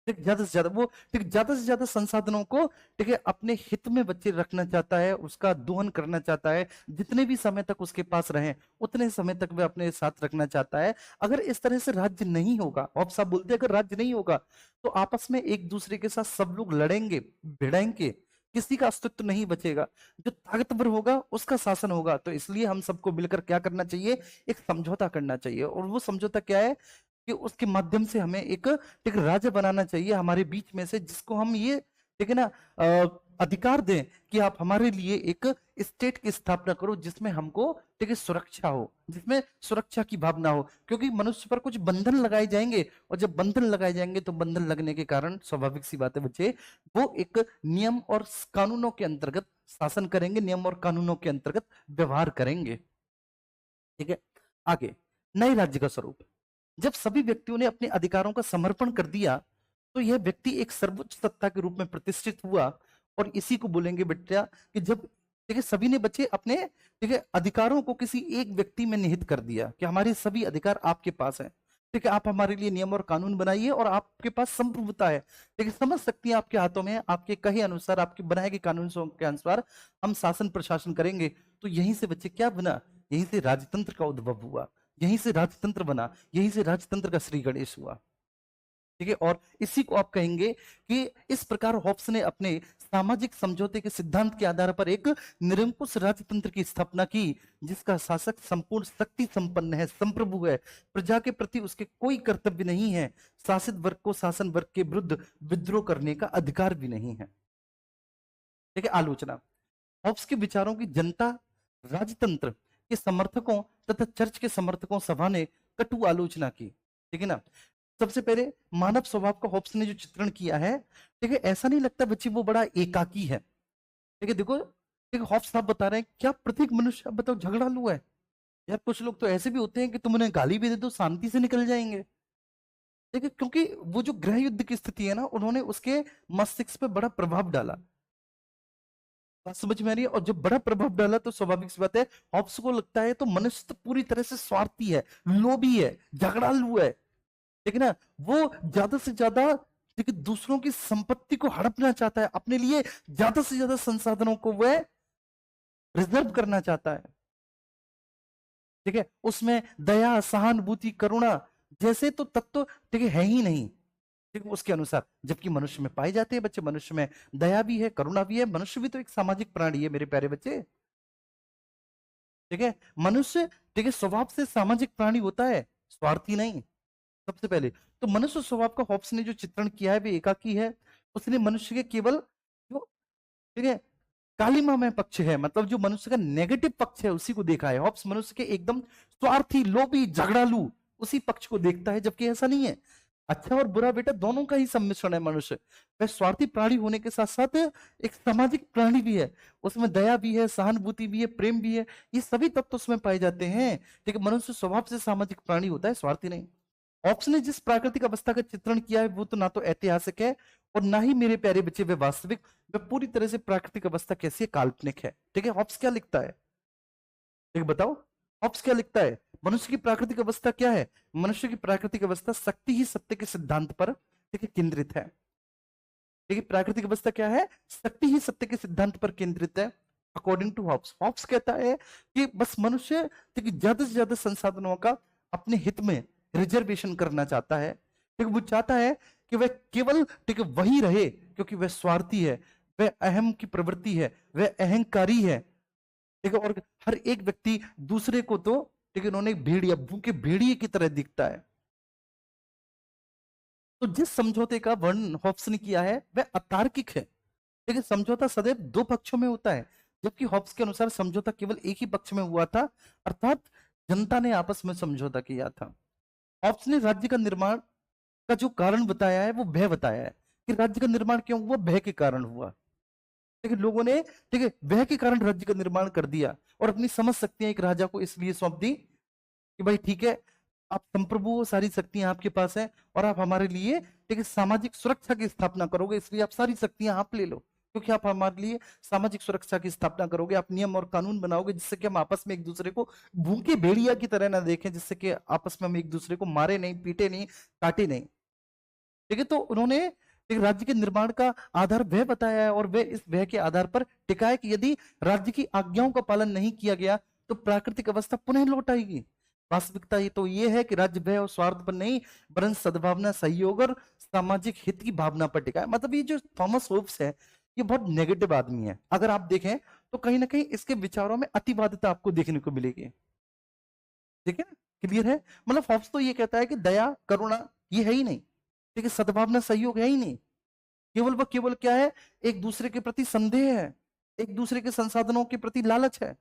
ठीक, ज्यादा से ज्यादा वो, ठीक, ज्यादा से ज्यादा संसाधनों को, ठीक है, अपने हित में बच्चे रखना चाहता है, उसका दोहन करना चाहता है, जितने भी समय तक उसके पास रहे उतने समय तक वह अपने साथ रखना चाहता है। अगर इस तरह से राज्य नहीं होगा, आप सब बोलते हैं अगर राज्य नहीं होगा तो आपस में एक दूसरे के साथ सब लोग लड़ेंगे, भिड़ेंगे, किसी का अस्तित्व नहीं बचेगा, जो ताकतवर होगा उसका शासन होगा। तो इसलिए हम सबको मिलकर क्या करना चाहिए, एक समझौता करना चाहिए। और वो समझौता क्या है कि उसके माध्यम से हमें एक राज्य बनाना चाहिए हमारे बीच में से, जिसको हम ये, ठीक है ना, अधिकार दें कि आप हमारे लिए एक स्टेट की स्थापना करो जिसमें हमको, ठीक है, सुरक्षा हो, जिसमें सुरक्षा की भावना हो। क्योंकि मनुष्य पर कुछ बंधन लगाए जाएंगे, और जब बंधन लगाए जाएंगे तो बंधन लगने के कारण स्वाभाविक सी बात है बच्चे, वो एक नियम और कानूनों के अंतर्गत शासन करेंगे, नियम और कानूनों के अंतर्गत व्यवहार करेंगे। ठीक है, आगे, नए राज्य का स्वरूप। जब सभी व्यक्तियों ने अपने अधिकारों का समर्पण कर दिया तो यह व्यक्ति एक सर्वोच्च सत्ता के रूप में प्रतिष्ठित हुआ। और इसी को बोलेंगे बेटा कि जब, देखिए, सभी ने बच्चे अपने, ठीक है, अधिकारों को किसी एक व्यक्ति में निहित कर दिया कि हमारे सभी अधिकार आपके पास है। ठीक है, आप हमारे लिए नियम और कानून बनाइए और आपके पास संप्रभुता है। देखिए, समझ सकती है आपके हाथों में है, आपके कहे अनुसार, आपके बनाए गए कानून के अनुसार हम शासन प्रशासन करेंगे। तो यहीं से बच्चे क्या बना, यहीं से राजतंत्र का उद्भव हुआ, यहीं से राजतंत्र बना, यहीं से राजतंत्र का श्री गणेश हुआ। ठीक है, और इसी को आप कहेंगे कि इस प्रकार होब्स ने अपने सामाजिक समझौते के सिद्धांत के आधार पर एक निरंकुश राजतंत्र की स्थापना की, जिसका शासक संपूर्ण शक्ति संपन्न है, संप्रभु है, प्रजा के प्रति उसके कोई कर्तव्य नहीं है, शासित वर्ग को शासन वर्ग के विरुद्ध विद्रोह करने का अधिकार भी नहीं है। ठीक है, आलोचना। होब्स के विचारों की जनता, राजतंत्र के समर्थकों तथा चर्च के समर्थकों सभा ने कटु आलोचना की। ठीक है ना, सबसे पहले मानव स्वभाव का होब्स ने जो चित्रण किया है, ठीक है, ऐसा नहीं लगता बच्चे वो बड़ा एकाकी है। ठीक है, देखो, ठीक है, होब्स साहब बता रहे हैं क्या प्रत्येक मनुष्य, अब बताओ, झगड़ालू है यार। कुछ लोग तो ऐसे भी होते हैं कि तुम उन्हें गाली भी दे दो शांति से निकल जाएंगे। ठीक है, क्योंकि वो जो गृह युद्ध की स्थिति है ना, उन्होंने उसके मस्तिष्क पे बड़ा प्रभाव डाला। बात समझ में आ रही है? और जब बड़ा प्रभाव डाला तो स्वाभाविक सी बात है, हॉब्स को लगता है तो मनुष्य तो पूरी तरह से स्वार्थी है, लोभी है, झगड़ालू है। ठीक है ना, वो ज्यादा से ज्यादा, ठीक है, दूसरों की संपत्ति को हड़पना चाहता है, अपने लिए ज्यादा से ज्यादा संसाधनों को वह रिजर्व करना चाहता है। ठीक है, उसमें दया, सहानुभूति, करुणा जैसे तो तत्व, ठीक है ही नहीं। ठीक है, उसके अनुसार, जबकि मनुष्य में पाए जाते हैं बच्चे, मनुष्य में दया भी है, करुणा भी है, मनुष्य भी तो एक सामाजिक प्राणी है मेरे प्यारे बच्चे। ठीक है, मनुष्य, ठीक है, स्वभाव से सामाजिक प्राणी होता है, स्वार्थी नहीं। सबसे पहले तो मनुष्य स्वभाव का हॉब्स ने जो चित्रण किया है वे एकाकी है। उसने मनुष्य के केवल जो, ठीक है, कालिमामय पक्ष है, मतलब जो मनुष्य का नेगेटिव पक्ष है उसी को देखा है। हॉब्स मनुष्य के एकदम स्वार्थी, लोभी, झगड़ालू उसी पक्ष को देखता है, जबकि ऐसा नहीं है। अच्छा और बुरा बेटा दोनों का ही सम्मिश्रण है मनुष्य। वह स्वार्थी प्राणी होने के साथ साथ एक सामाजिक प्राणी भी है, उसमें दया भी है, सहानुभूति भी है, प्रेम भी है, ये सभी तत्व उसमें पाए जाते हैं। ठीक है, मनुष्य स्वभाव से सामाजिक प्राणी होता है, स्वार्थी नहीं। ऑप्स ने जिस प्राकृतिक अवस्था का चित्रण किया है वो तो ना तो ऐतिहासिक है और ना ही मेरे प्यारे बच्चे वे वास्तविक, वे पूरी तरह से प्राकृतिक अवस्था कैसी है, काल्पनिक है। ठीक है, ऑप्स क्या लिखता है, ठीक है, बताओ, ऑप्स क्या लिखता है, मनुष्य की प्राकृतिक अवस्था क्या है। मनुष्य की प्राकृतिक अवस्था शक्ति ही सत्य के सिद्धांत पर, ठीक है, केंद्रित है। ठीक है, प्राकृतिक अवस्था क्या है, शक्ति ही सत्य के सिद्धांत पर केंद्रित है, अकॉर्डिंग टू हॉब्स। हॉब्स कहता है कि बस मनुष्य, ठीक है, ज्यादा से ज्यादा संसाधनों का अपने हित में रिजर्वेशन करना चाहता है। ठीक है, वो चाहता है कि वह केवल ठीक है वही रहे, क्योंकि वह स्वार्थी है, वह अहम की प्रवृत्ति है, वह अहंकारी है। ठीक है, और हर एक व्यक्ति दूसरे को तो ठीक है उन्होंने भेड़िया, भूखे भेड़िए की तरह दिखता है। तो जिस समझौते का वर्णन हॉब्स ने किया है वह अतार्किक है। लेकिन समझौता सदैव दो पक्षों में होता है, जबकि हॉब्स के अनुसार समझौता केवल एक ही पक्ष में हुआ था, अर्थात जनता ने आपस में समझौता किया था। हॉब्स ने राज्य का निर्माण का जो कारण बताया है वो भय बताया है कि राज्य का निर्माण क्यों हुआ, भय के कारण हुआ। लेकिन लोगों ने ठीक है भय के कारण राज्य का निर्माण कर दिया और अपनी समझ शक्तियां एक राजा को इसलिए सौंप दी कि भाई ठीक है, आप संप्रभु हो, सारी शक्तियां आपके पास है और आप हमारे लिए ठीक है सामाजिक सुरक्षा की स्थापना करोगे, इसलिए आप सारी शक्तियां आप ले लो, क्योंकि आप हमारे लिए सामाजिक सुरक्षा की स्थापना करोगे, आप नियम और कानून बनाओगे जिससे कि हम आपस में एक दूसरे को भूखे भेड़िया की तरह ना देखें, जिससे कि आपस में हम एक दूसरे को मारे नहीं, पीटे नहीं, काटे नहीं। ठीक है, तो उन्होंने एक राज्य के निर्माण का आधार वह बताया है और वे इस वह के आधार पर टिका है कि यदि राज्य की आज्ञाओं का पालन नहीं किया गया तो प्राकृतिक अवस्था पुनः लौट आएगी। वास्तविकता ये तो ये है कि राज्य भय और स्वार्थ पर नहीं, वरन सद्भावना, सहयोग और सामाजिक हित की भावना पर टिका है। मतलब ये जो थॉमस होब्स है ये बहुत नेगेटिव आदमी है। अगर आप देखें तो कहीं ना कहीं इसके विचारों में अतिवादिता आपको देखने को मिलेगी। ठीक है ना, क्लियर है। मतलब होब्स तो ये कहता है कि दया करुणा ये है ही नहीं, ठीक है, सद्भावना सहयोग है ही नहीं, केवल वह केवल क्या है, एक दूसरे के प्रति संदेह है, एक दूसरे के संसाधनों के प्रति लालच है।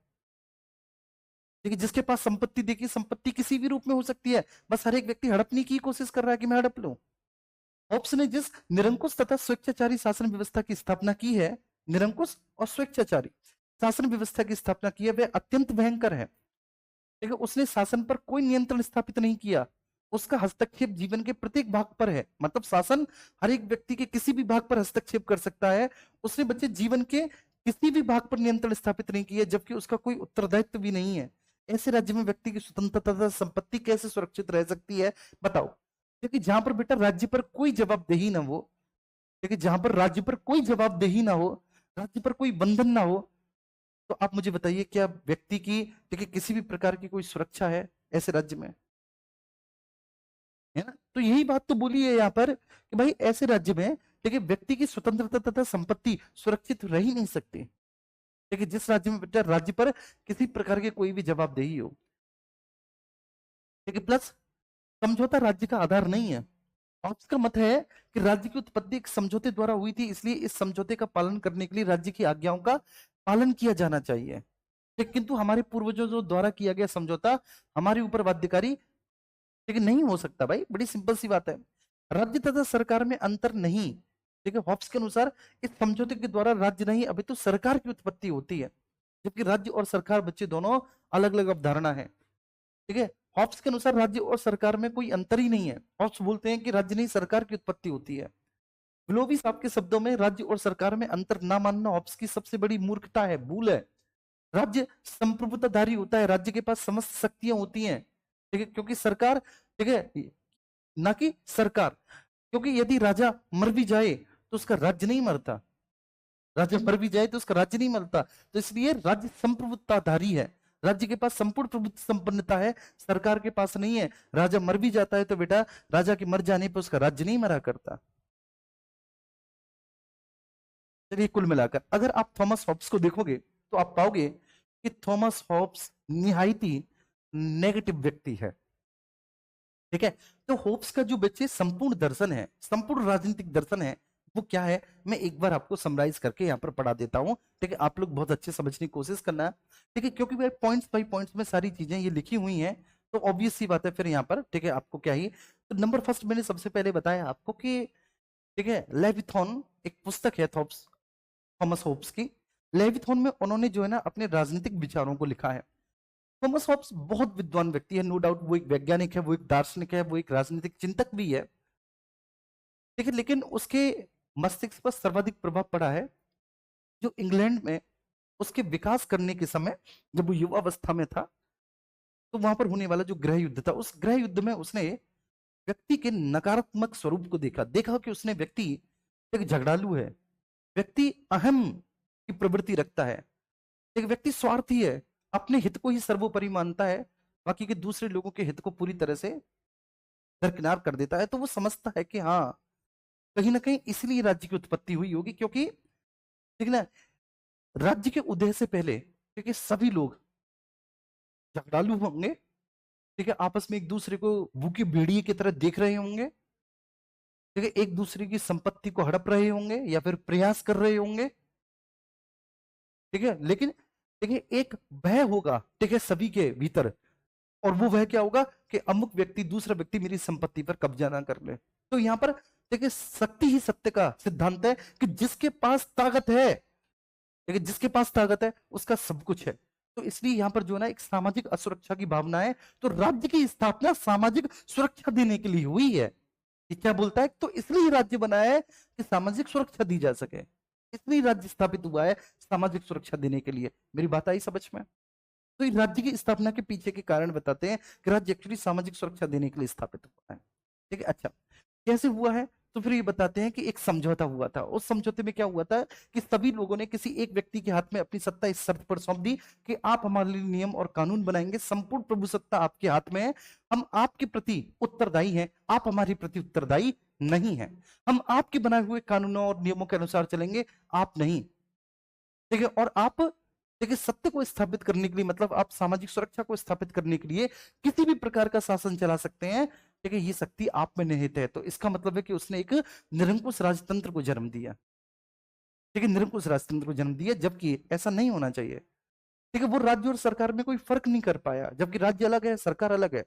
ठीक है, जिसके पास संपत्ति, देखिए संपत्ति किसी भी रूप में हो सकती है, बस हर एक व्यक्ति हड़पने की कोशिश कर रहा है कि मैं हड़प लूं। होब्स ने जिस निरंकुश तथा स्वेच्छाचारी शासन व्यवस्था की स्थापना की है, निरंकुश और स्वेच्छाचारी शासन व्यवस्था की स्थापना की है, वह अत्यंत भयंकर है। ठीक है, उसने शासन पर कोई नियंत्रण स्थापित नहीं किया, उसका हस्तक्षेप जीवन के प्रत्येक भाग पर है। मतलब शासन हर एक व्यक्ति के किसी भी भाग पर हस्तक्षेप कर सकता है, उसने बच्चे जीवन के किसी भी भाग पर नियंत्रण स्थापित नहीं किया, जबकि उसका कोई उत्तरदायित्व भी नहीं है। ऐसे राज्य में व्यक्ति की स्वतंत्रता तथा संपत्ति कैसे सुरक्षित रह सकती है, बताओ। क्योंकि जहां पर बेटा राज्य पर कोई जवाबदेही ना हो, क्योंकि जहां पर राज्य पर कोई जवाबदेही ना हो, राज्य पर कोई बंधन ना हो, तो आप मुझे बताइए क्या व्यक्ति की ठीक है किसी भी प्रकार की कोई सुरक्षा है ऐसे राज्य में, है ना। तो यही बात तो बोली है यहाँ पर कि भाई ऐसे राज्य में ठीक है व्यक्ति की स्वतंत्रता तथा संपत्ति सुरक्षित रह ही नहीं सकती। ठीक है, जिस राज्य में बेटा राज्य पर किसी प्रकार की कोई भी जवाबदेही हो। ठीक है, प्लस समझौता राज्य का आधार नहीं है। हॉब्स का मत है कि राज्य की उत्पत्ति एक समझौते द्वारा हुई थी, इसलिए इस समझौते का पालन करने के लिए राज्य की आज्ञाओं का पालन किया जाना चाहिए। किंतु हमारे पूर्वजों जो द्वारा किया गया समझौता हमारे ऊपर बाध्यकारी लेकिन नहीं हो सकता भाई, बड़ी सिंपल सी बात है। राज्य तथा सरकार में अंतर नहीं। ठीक है, हॉब्स के अनुसार इस समझौते के द्वारा राज्य नहीं अभी तो सरकार की उत्पत्ति होती है, जबकि राज्य और सरकार बच्चे दोनों अलग अलग अवधारणा है। ठीक है, हॉब्स के अनुसार राज्य और सरकार में कोई अंतर ही नहीं है। हॉब्स बोलते हैं कि राज्य नहीं सरकार की उत्पत्ति होती है। ग्लोबिस आपके शब्दों में राज्य और सरकार में अंतर ना मानना हॉब्स की सबसे बड़ी मूर्खता है, भूल है। राज्य संप्रभुताधारी होता है, राज्य के पास समस्त शक्तियां होती हैं। ठीक है, क्योंकि सरकार ठीक है ना कि सरकार, क्योंकि यदि राजा मर भी जाए तो उसका राज्य नहीं मरता, राजा मर भी जाए तो उसका राज्य नहीं मरता। तो इसलिए राज्य संप्रभुताधारी है, राज्य के पास संपूर्ण प्रभुत्व संपन्नता है, सरकार के पास नहीं है। राजा मर भी जाता है तो बेटा राजा के मर जाने पर उसका राज्य नहीं मरा करता। चलिए कुल मिलाकर अगर आप थॉमस हॉब्स को देखोगे तो आप पाओगे कि थॉमस हॉब्स निहायत ही नेगेटिव व्यक्ति है। ठीक है, तो होब्स का जो बच्चे संपूर्ण दर्शन है, संपूर्ण राजनीतिक दर्शन है, वो क्या है मैं एक बार आपको समराइज करके यहाँ पर पढ़ा देता हूँ। ठीक है, आप लोग बहुत अच्छे समझने की कोशिश करना। ठीक है, क्योंकि भाई पॉइंट्स बाई पॉइंट्स में सारी चीजें ये लिखी हुई हैं, तो ऑब्वियस सी बात है फिर यहाँ पर ठीक है आपको क्या ही। तो नंबर फर्स्ट मैंने सबसे पहले बताया आपको कि ठीक है लेविथॉन एक पुस्तक है थॉमस होब्स की। लेविथॉन में उन्होंने जो है ना अपने राजनीतिक विचारों को लिखा है। थॉमस हॉब्स बहुत विद्वान व्यक्ति है, नो डाउट, वो एक वैज्ञानिक है, वो एक दार्शनिक है, वो एक राजनीतिक चिंतक भी है। ठीक है, लेकिन उसके मस्तिष्क पर सर्वाधिक प्रभाव पड़ा है जो इंग्लैंड में उसके विकास करने के समय जब वो युवावस्था में था, तो वहां पर होने वाला जो गृह युद्ध था, उस गृह युद्ध में उसने व्यक्ति के नकारात्मक स्वरूप को देखा कि उसने व्यक्ति एक झगड़ालू है, व्यक्ति अहम की प्रवृत्ति रखता है, एक व्यक्ति स्वार्थी है, अपने हित को ही सर्वोपरि मानता है, बाकी के दूसरे लोगों के हित को पूरी तरह से दरकिनार कर देता है, तो वो समझता है कि हाँ, कहीं ना कहीं इसलिए राज्य की उत्पत्ति हुई होगी, क्योंकि ठीक है ना, राज्य के उदय से पहले क्योंकि सभी लोग झगड़ालू होंगे, ठीक है, आपस में एक दूसरे को भूखे भेड़िए की तरह देख रहे होंगे, ठीक है, एक दूसरे की संपत्ति को हड़प रहे होंगे या फिर प्रयास कर रहे होंगे, ठीक है, लेकिन देखिए एक भय होगा, ठीक है, सभी के भीतर, और वो वह क्या होगा कि अमुक व्यक्ति दूसरा व्यक्ति मेरी संपत्ति पर कब्जा ना कर ले। तो यहां पर देखिए सत्य ही सत्य का सिद्धांत है कि जिसके पास ताकत है, लेकिन जिसके पास ताकत है उसका सब कुछ है। तो इसलिए यहां पर जो है ना एक सामाजिक असुरक्षा की भावना है, तो राज्य की स्थापना सामाजिक सुरक्षा देने के लिए हुई है। ये क्या बोलता है, तो इसलिए राज्य बना है कि सामाजिक सुरक्षा दी जा सके, इसलिए राज्य स्थापित हुआ है सामाजिक सुरक्षा देने के लिए। मेरी बात आई समझ में? तो ये राज्य की स्थापना के पीछे के कारण बताते हैं कि राज्य एक्चुअली सामाजिक सुरक्षा देने के लिए स्थापित हुआ है। ठीक है, अच्छा कैसे हुआ है, तो फिर ये बताते हैं कि एक समझौता हुआ था। उस समझौते में क्या हुआ था कि सभी लोगों ने किसी एक व्यक्ति के हाथ में अपनी सत्ता इस शर्त पर सौंप दी कि आप हमारे लिए नियम और कानून बनाएंगे, संपूर्ण प्रभुसत्ता आपके हाथ में है, हम आपके प्रति उत्तरदायी हैं, आप हमारे प्रति उत्तरदायी नहीं है, हम आपके बनाए हुए कानूनों और नियमों के अनुसार चलेंगे, आप नहीं। ठीक है, और आप देखिए सत्य को स्थापित करने के लिए, मतलब आप सामाजिक सुरक्षा को स्थापित करने के लिए किसी भी प्रकार का शासन चला सकते हैं, ठीक है, ये शक्ति आप में निहित है। तो इसका मतलब है कि उसने एक निरंकुश राजतंत्र को जन्म दिया, ठीक है, निरंकुश राजतंत्र को जन्म दिया, जबकि ऐसा नहीं होना चाहिए। ठीक है, वो राज्य और सरकार में कोई फर्क नहीं कर पाया, जबकि राज्य अलग है सरकार अलग है।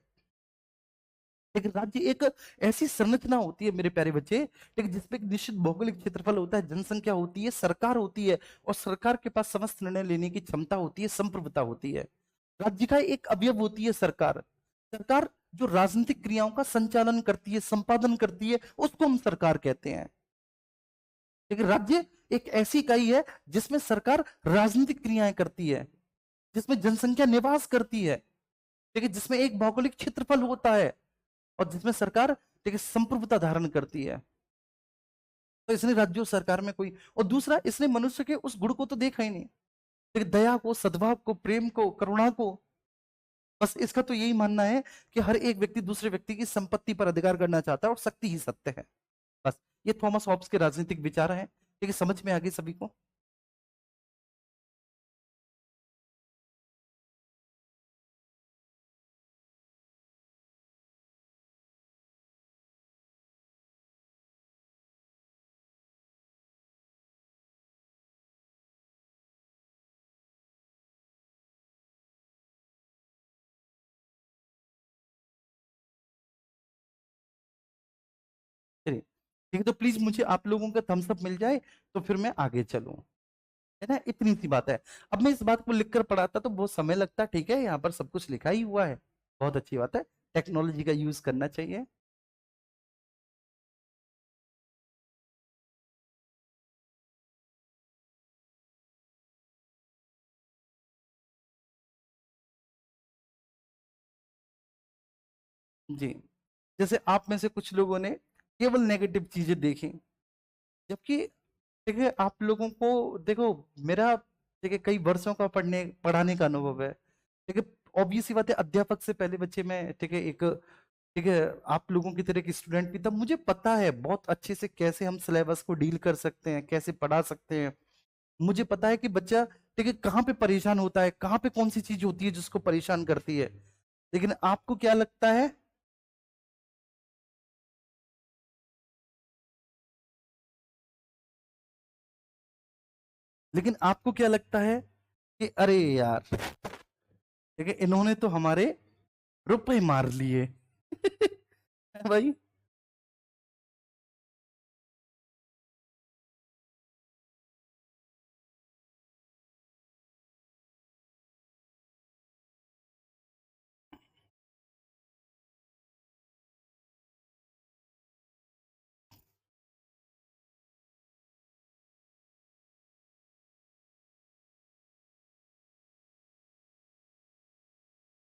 लेकिन राज्य एक ऐसी संरचना होती है मेरे प्यारे बच्चे, लेकिन जिसपे एक निश्चित भौगोलिक क्षेत्रफल होता है, जनसंख्या होती है, सरकार होती है, और सरकार के पास समस्त निर्णय लेने की क्षमता होती है, संप्रभुता होती है। राज्य का एक अवयव होती है सरकार। सरकार जो राजनीतिक क्रियाओं का संचालन करती है, संपादन करती है, उसको हम सरकार कहते हैं। लेकिन राज्य एक ऐसी इकाई है जिसमें सरकार राजनीतिक क्रियाएं करती है, जिसमें जनसंख्या निवास करती है, ठीक है, जिसमें एक भौगोलिक क्षेत्रफल होता है, और जिसमें सरकार ठीक है संप्रभुता धारण करती है। तो इसने राज्य और सरकार में कोई, और दूसरा इसने मनुष्य के उस गुण को तो देखा ही नहीं, लेकिन दया को, सद्भाव को, प्रेम को, करुणा को। बस इसका तो यही मानना है कि हर एक व्यक्ति दूसरे व्यक्ति की संपत्ति पर अधिकार करना चाहता है, और शक्ति ही सत्य है। बस ये थॉमस हॉब्स के राजनीतिक विचार हैं, ठीक है, समझ में आ गई सभी को? चलिए ठीक है, तो प्लीज मुझे आप लोगों का थम्स अप मिल जाए तो फिर मैं आगे चलूं, है ना, इतनी सी बात है। अब मैं इस बात को लिखकर पढ़ाता तो बहुत समय लगता, ठीक है, यहाँ पर सब कुछ लिखा ही हुआ है, बहुत अच्छी बात है, टेक्नोलॉजी का यूज करना चाहिए। जी, जैसे आप में से कुछ लोगों ने केवल नेगेटिव चीजें देखी, जबकि देखिए आप लोगों को देखो, मेरा देखिए कई वर्षों का पढ़ने पढ़ाने का अनुभव है, ठीक है, ऑब्वियस सी बात है, अध्यापक से पहले बच्चे में, ठीक है, एक ठीक है आप लोगों की तरह एक स्टूडेंट भी था, मुझे पता है बहुत अच्छे से कैसे हम सिलेबस को डील कर सकते हैं, कैसे पढ़ा सकते हैं। मुझे पता है कि बच्चा ठीक है कहाँ पे परेशान होता है, कहाँ पे कौन सी चीज होती है जिसको परेशान करती है। लेकिन आपको क्या लगता है, लेकिन आपको क्या लगता है कि अरे यार, ठीक है, इन्होंने तो हमारे रुपए मार लिए है भाई।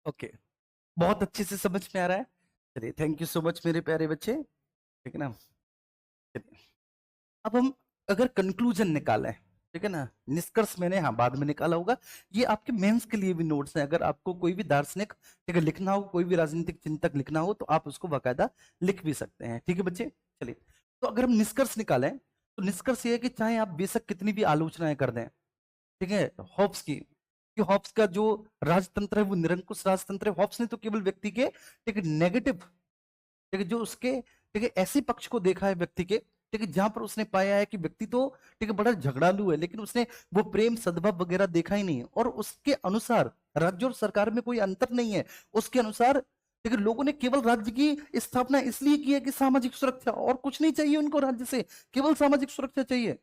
ओके, बहुत अच्छे से समझ में आ रहा है। चलिए थैंक यू सो मच मेरे प्यारे बच्चे, ठीक है ना। चलिए, अब हम अगर कंक्लूजन निकालें, ठीक है ना। निष्कर्ष मैंने हाँ बाद में निकाला होगा। ये आपके मेंस के लिए भी नोट्स हैं, अगर आपको कोई भी दार्शनिक ठीक है लिखना हो, कोई भी राजनीतिक चिंतक लिखना हो, तो आप उसको बाकायदा लिख भी सकते हैं। ठीक है बच्चे, चलिए। तो अगर हम निष्कर्ष निकालें तो निष्कर्ष ये है कि चाहे आप बेशक कितनी भी आलोचनाएं कर दें, ठीक है, हॉब्स की, कि हॉब्स का जो राजतंत्र है वो निरंकुश राजतंत्र है। हॉब्स ने तो केवल व्यक्ति के ठीक है नेगेटिव, ठीक है, जो उसके ठीक है ऐसे पक्ष को देखा है व्यक्ति के, ठीक है, जहां पर उसने पाया है कि व्यक्ति तो ठीक है बड़ा झगड़ालू है, लेकिन उसने वो प्रेम सद्भाव वगैरह देखा ही नहीं है। और उसके अनुसार राज्य और सरकार में कोई अंतर नहीं है। उसके अनुसार ठीक है लोगों ने केवल राज्य की स्थापना इसलिए की है कि सामाजिक सुरक्षा, और कुछ नहीं चाहिए उनको राज्य से, केवल सामाजिक सुरक्षा चाहिए।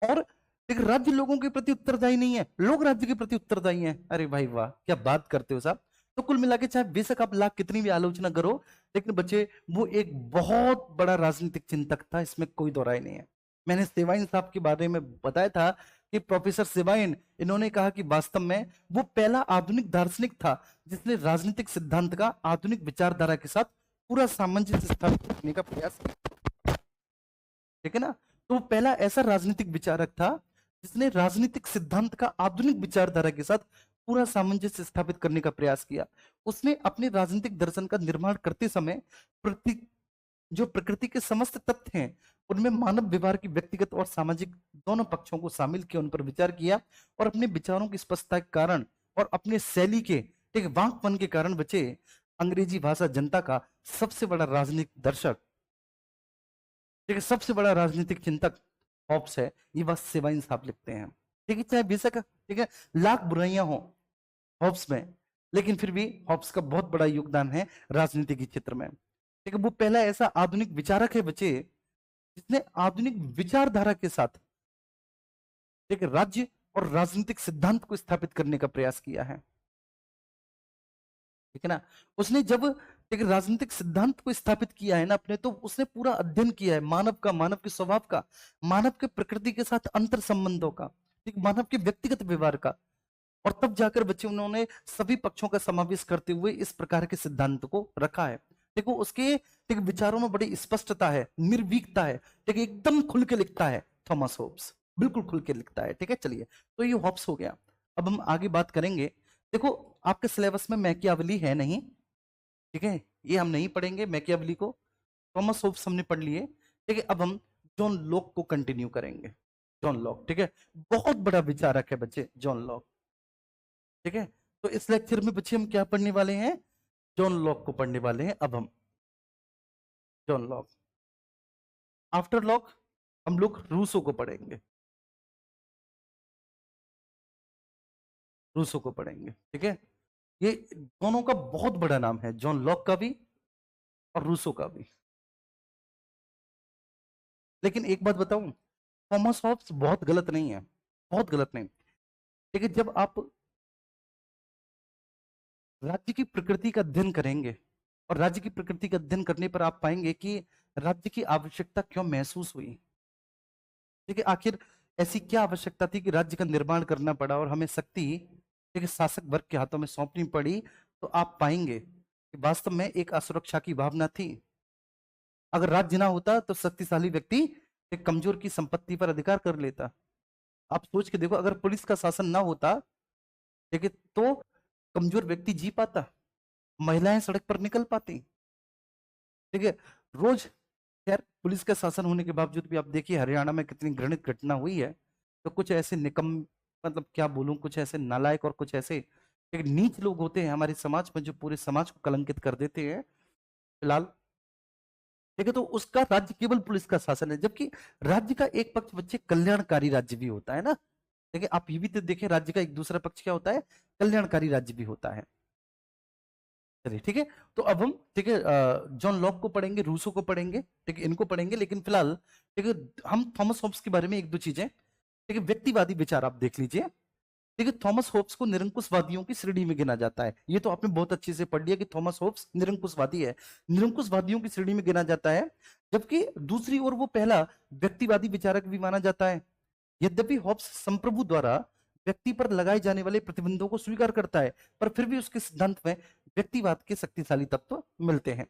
और एक राज्य लोगों के प्रति उत्तरदायी नहीं है, लोग राज्य के प्रति उत्तरदायी हैं। अरे भाई वाह, क्या बात करते हो साहब। तो कुल मिला के चाहे बेशक आप लाख कितनी भी आलोचना करो, लेकिन बच्चे वो एक बहुत बड़ा राजनीतिक चिंतक था, इसमें कोई दो राय नहीं है। मैंने सेवाइन साहब के बारे में बताया था कि प्रोफेसर सेवाइन, इन्होंने कहा कि वास्तव में वो पहला आधुनिक दार्शनिक था जिसने राजनीतिक सिद्धांत का आधुनिक विचारधारा के साथ पूरा सामंजस्य स्थापित करने का प्रयास किया। ठीक है ना। तो वो पहला ऐसा राजनीतिक विचारक था जिसने राजनीतिक सिद्धांत का आधुनिक विचारधारा के साथ पूरा सामंजस्य स्थापित करने का प्रयास किया। उसने अपने राजनीतिक दर्शन का निर्माण करते समय प्रति जो प्रकृति के समस्त तथ्य हैं उनमें मानव व्यवहार की व्यक्तिगत और सामाजिक दोनों पक्षों को शामिल किया, उन पर विचार किया, और अपने विचारों की स्पष्टता के कारण और अपने शैली के एक वाक्पन के कारण बचे अंग्रेजी भाषा जनता का सबसे बड़ा राजनीतिक दर्शक, ठीक है, सबसे बड़ा राजनीतिक चिंतक हॉब्स है। ये बात सेवाइन साहब लिखते हैं। ठीक है, चाहे बेशक ठीक है लाख बुराइयां हो हॉब्स में, लेकिन फिर भी हॉब्स का बहुत बड़ा योगदान है राजनीति के क्षेत्र में। ठीक है, वो पहला ऐसा आधुनिक विचारक है बच्चे जिसने आधुनिक विचारधारा के साथ एक राज्य और राजनीतिक सिद्धांत को स्थापित करने का प्रयास किया है। ठीक है ना। उसने जब एक राजनीतिक सिद्धांत को स्थापित किया है ना अपने, तो उसने पूरा अध्ययन किया है मानव का, मानव के स्वभाव का, मानव के प्रकृति के साथ अंतर संबंधों का, ठीक, मानव के व्यक्तिगत व्यवहार का, और तब जाकर बच्चे उन्होंने सभी पक्षों का समावेश करते हुए इस प्रकार के सिद्धांत को रखा है। देखो उसके ठीक विचारों में बड़ी स्पष्टता है, निर्भीकता है, ठीक, एकदम खुल के लिखता है थॉमस होब्स, बिल्कुल खुल के लिखता है। ठीक है, चलिए, तो ये होब्स हो गया। अब हम आगे बात करेंगे। देखो आपके सिलेबस में मैकियावेली है नहीं, ठीक है, ये हम नहीं पढ़ेंगे मैकियावेली को, थॉमस होब्स हमने पढ़ लिए। ठीक है, अब हम जॉन लॉक को कंटिन्यू करेंगे। जॉन लॉक, ठीक है, बहुत बड़ा विचारक है बच्चे जॉन लॉक। ठीक है, तो इस लेक्चर में बच्चे हम क्या पढ़ने वाले हैं, जॉन लॉक को पढ़ने वाले हैं। अब हम जॉन लॉक, आफ्टर लॉक हम लोग रूसो को पढ़ेंगे, रूसो को पढ़ेंगे। ठीक है, ये दोनों का बहुत बड़ा नाम है, जॉन लॉक का भी और रूसो का भी। लेकिन एक बात बताऊं, थॉमस हॉब्स बहुत गलत नहीं है, बहुत गलत नहीं। लेकिन जब आप राज्य की प्रकृति का अध्ययन करेंगे, और राज्य की प्रकृति का अध्ययन करने पर आप पाएंगे कि राज्य की आवश्यकता क्यों महसूस हुई। ठीक है, आखिर ऐसी क्या आवश्यकता थी कि राज्य का निर्माण करना पड़ा और हमें शक्ति ठीक है शासक वर्ग के हाथों में सौंपनी पड़ी। तो आप पाएंगे कि वास्तव में एक असुरक्षा की भावना थी। अगर राज्य ना होता तो शक्तिशाली व्यक्ति एक कमजोर की संपत्ति पर अधिकार कर लेता। आप सोच के देखो, अगर पुलिस का शासन ना होता, ठीक है, तो कमजोर व्यक्ति जी पाता, महिलाएं सड़क पर निकल पाती। ठीक है, रोज खैर पुलिस का शासन होने के बावजूद भी आप देखिए हरियाणा में कितनी घृणित घटना हुई है। तो कुछ ऐसे निकम, मतलब क्या बोलूं, कुछ ऐसे नालायक और कुछ ऐसे एक नीच लोग होते हैं हमारे समाज में जो पूरे समाज को कलंकित कर देते हैं। फिलहाल ठीक है, तो उसका राज्य केवल पुलिस का शासन है, जबकि राज्य का एक पक्ष बच्चे कल्याणकारी राज्य भी होता है ना। देखिए आप ये भी तो देखें, राज्य का एक दूसरा पक्ष क्या होता है, कल्याणकारी राज्य भी होता है। चलिए ठीक है, तो अब हम ठीक है जॉन लॉक को पढ़ेंगे, रूसो को पढ़ेंगे, ठीक है, इनको पढ़ेंगे। लेकिन फिलहाल ठीक है हम थॉमस होब्स के बारे में एक दो चीजें, ठीक है, व्यक्तिवादी विचार आप देख लीजिए। ठीक है, थॉमस होब्स को निरंकुशवादियों की श्रेणी में गिना जाता है। ये तो आपने बहुत अच्छे से पढ़ लिया कि थॉमस होब्स निरंकुशवादी है, निरंकुशवादियों की श्रेणी में गिना जाता है। जबकि दूसरी ओर वो पहला व्यक्तिवादी विचारक भी माना जाता है। यद्यपि हॉब्स संप्रभु द्वारा व्यक्ति पर लगाए जाने वाले प्रतिबंधों को स्वीकार करता है, पर फिर भी उसके सिद्धांत में व्यक्तिवाद के शक्तिशाली तत्व मिलते हैं।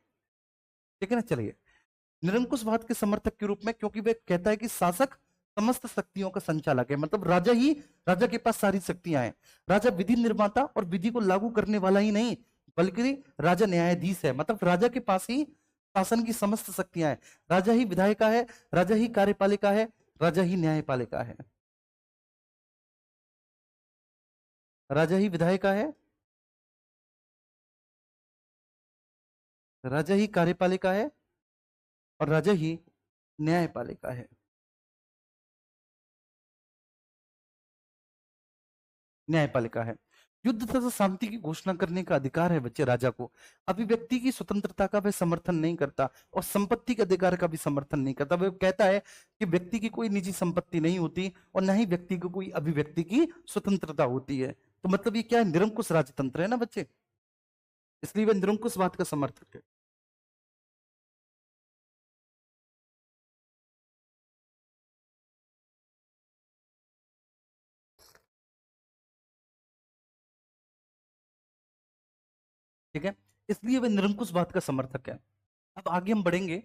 ठीक है ना, चलिए, निरंकुशवाद के समर्थक के रूप में, क्योंकि वह कहता है कि शासक समस्त शक्तियों का संचालक है, मतलब राजा ही, राजा के पास सारी शक्तियां हैं। राजा विधि निर्माता और विधि को लागू करने वाला ही नहीं, बल्कि राजा न्यायाधीश है, मतलब राजा के पास ही शासन की समस्त शक्तियां हैं। राजा ही विधायिका है, राजा ही कार्यपालिका है, राजा ही न्यायपालिका है। राजा ही विधायिका है, राजा ही कार्यपालिका है, और राजा ही न्यायपालिका है। न्यायपालिका है। युद्ध तथा शांति की घोषणा करने का अधिकार है बच्चे राजा को। अभिव्यक्ति की स्वतंत्रता का वह समर्थन नहीं करता, और संपत्ति के अधिकार का भी समर्थन नहीं करता। वह कहता है कि व्यक्ति की कोई निजी संपत्ति नहीं होती, और न ही व्यक्ति को कोई अभिव्यक्ति की स्वतंत्रता होती है। तो मतलब ये क्या है, निरंकुश राजतंत्र है ना बच्चे, इसलिए वह निरंकुशवाद का समर्थक है। ठीक है, इसलिए वह निरंकुशवाद का समर्थक है। अब आगे हम बढ़ेंगे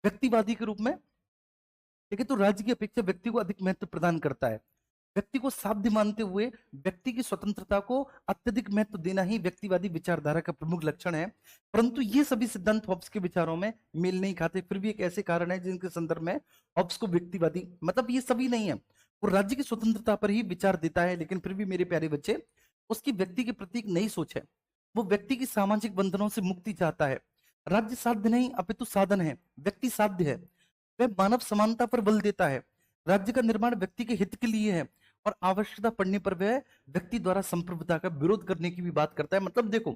व्यक्तिवादी के रूप में। ठीक है, तो राज्य की अपेक्षा व्यक्ति को अधिक महत्व प्रदान करता है। व्यक्ति को साध्य मानते हुए व्यक्ति की स्वतंत्रता को अत्यधिक महत्व देना ही व्यक्तिवादी विचारधारा का प्रमुख लक्षण है। परंतु ये सभी सिद्धांत हॉब्स के विचारों में मेल नहीं खाते। फिर भी एक ऐसे कारण है जिनके संदर्भ में हॉब्स को व्यक्तिवादी, मतलब ये सभी नहीं है, वो राज्य की स्वतंत्रता पर ही विचार देता है, लेकिन फिर भी मेरे प्यारे बच्चे, उसकी व्यक्ति के प्रति एक नई सोच है। वो व्यक्ति की सामाजिक बंधनों से मुक्ति चाहता है। राज्य साध्य नहीं अपितु साधन है, व्यक्ति साध्य है। वह मानव समानता पर बल देता है। राज्य का निर्माण व्यक्ति के हित के लिए है, और आवश्यकता पड़ने पर वह व्यक्ति द्वारा संप्रभुता का विरोध करने की भी बात करता है। मतलब देखो,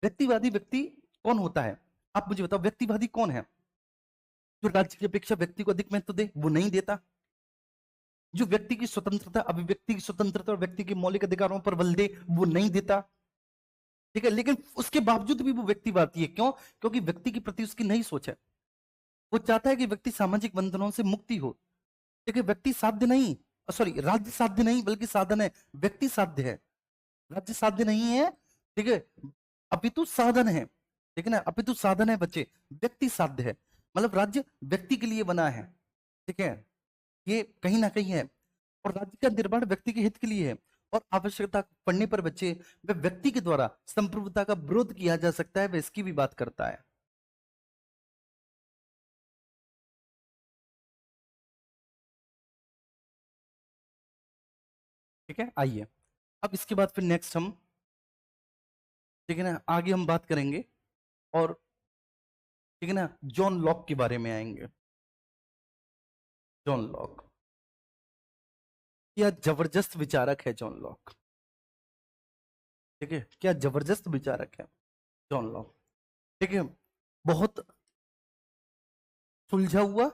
व्यक्तिवादी व्यक्ति कौन होता है, आप मुझे बताओ, व्यक्तिवादी कौन है? जो राज्य की अपेक्षा व्यक्ति को अधिक महत्व दे, वो नहीं देता। जो व्यक्ति की स्वतंत्रता, अभिव्यक्ति की स्वतंत्रता और व्यक्ति के मौलिक अधिकारों पर बल दे, वो नहीं देता। ठीक है, लेकिन उसके बावजूद भी वो व्यक्तिवादी है। क्यों? क्योंकि व्यक्ति के प्रति उसकी नई सोच है। वो चाहता है कि व्यक्ति सामाजिक बंधनों से मुक्ति हो। ठीक है, व्यक्ति साध्य नहीं, सॉरी, राज्य साध्य नहीं बल्कि साधन है। व्यक्ति साध्य है, राज्य साध्य नहीं है। ठीक है, अपितु साधन है। ठीक है ना, अपितु साधन है बच्चे, व्यक्ति साध्य है। मतलब राज्य व्यक्ति के लिए बना है। ठीक है, ये कहीं ना कहीं है। और राज्य का निर्माण व्यक्ति के हित के लिए है, और आवश्यकता पड़ने पर बच्चे वह व्यक्ति के द्वारा संप्रभुता का विरोध किया जा सकता है, वह इसकी भी बात करता है। ठीक है, आइए अब इसके बाद फिर नेक्स्ट हम, ठीक है ना, आगे हम बात करेंगे, और ठीक है ना, जॉन लॉक के बारे में आएंगे। जॉन लॉक, क्या जबरदस्त विचारक है जॉन लॉक। ठीक है, क्या जबरदस्त विचारक है जॉन लॉक। ठीक है, बहुत सुलझा हुआ,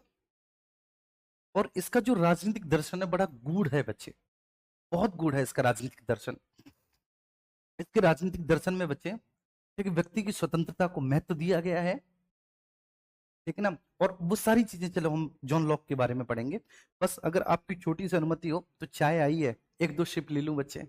और इसका जो राजनीतिक दर्शन है बड़ा गूढ़ है बच्चे, बहुत गूढ़ है इसका राजनीतिक दर्शन। इसके राजनीतिक दर्शन में बच्चे, ठीक है, व्यक्ति की स्वतंत्रता को महत्व दिया गया है। ठीक है ना, और वो सारी चीजें चलो हम जॉन लॉक के बारे में पढ़ेंगे। बस अगर आपकी छोटी सी अनुमति हो तो चाय आई है, एक दो सिप ले लूं बच्चे।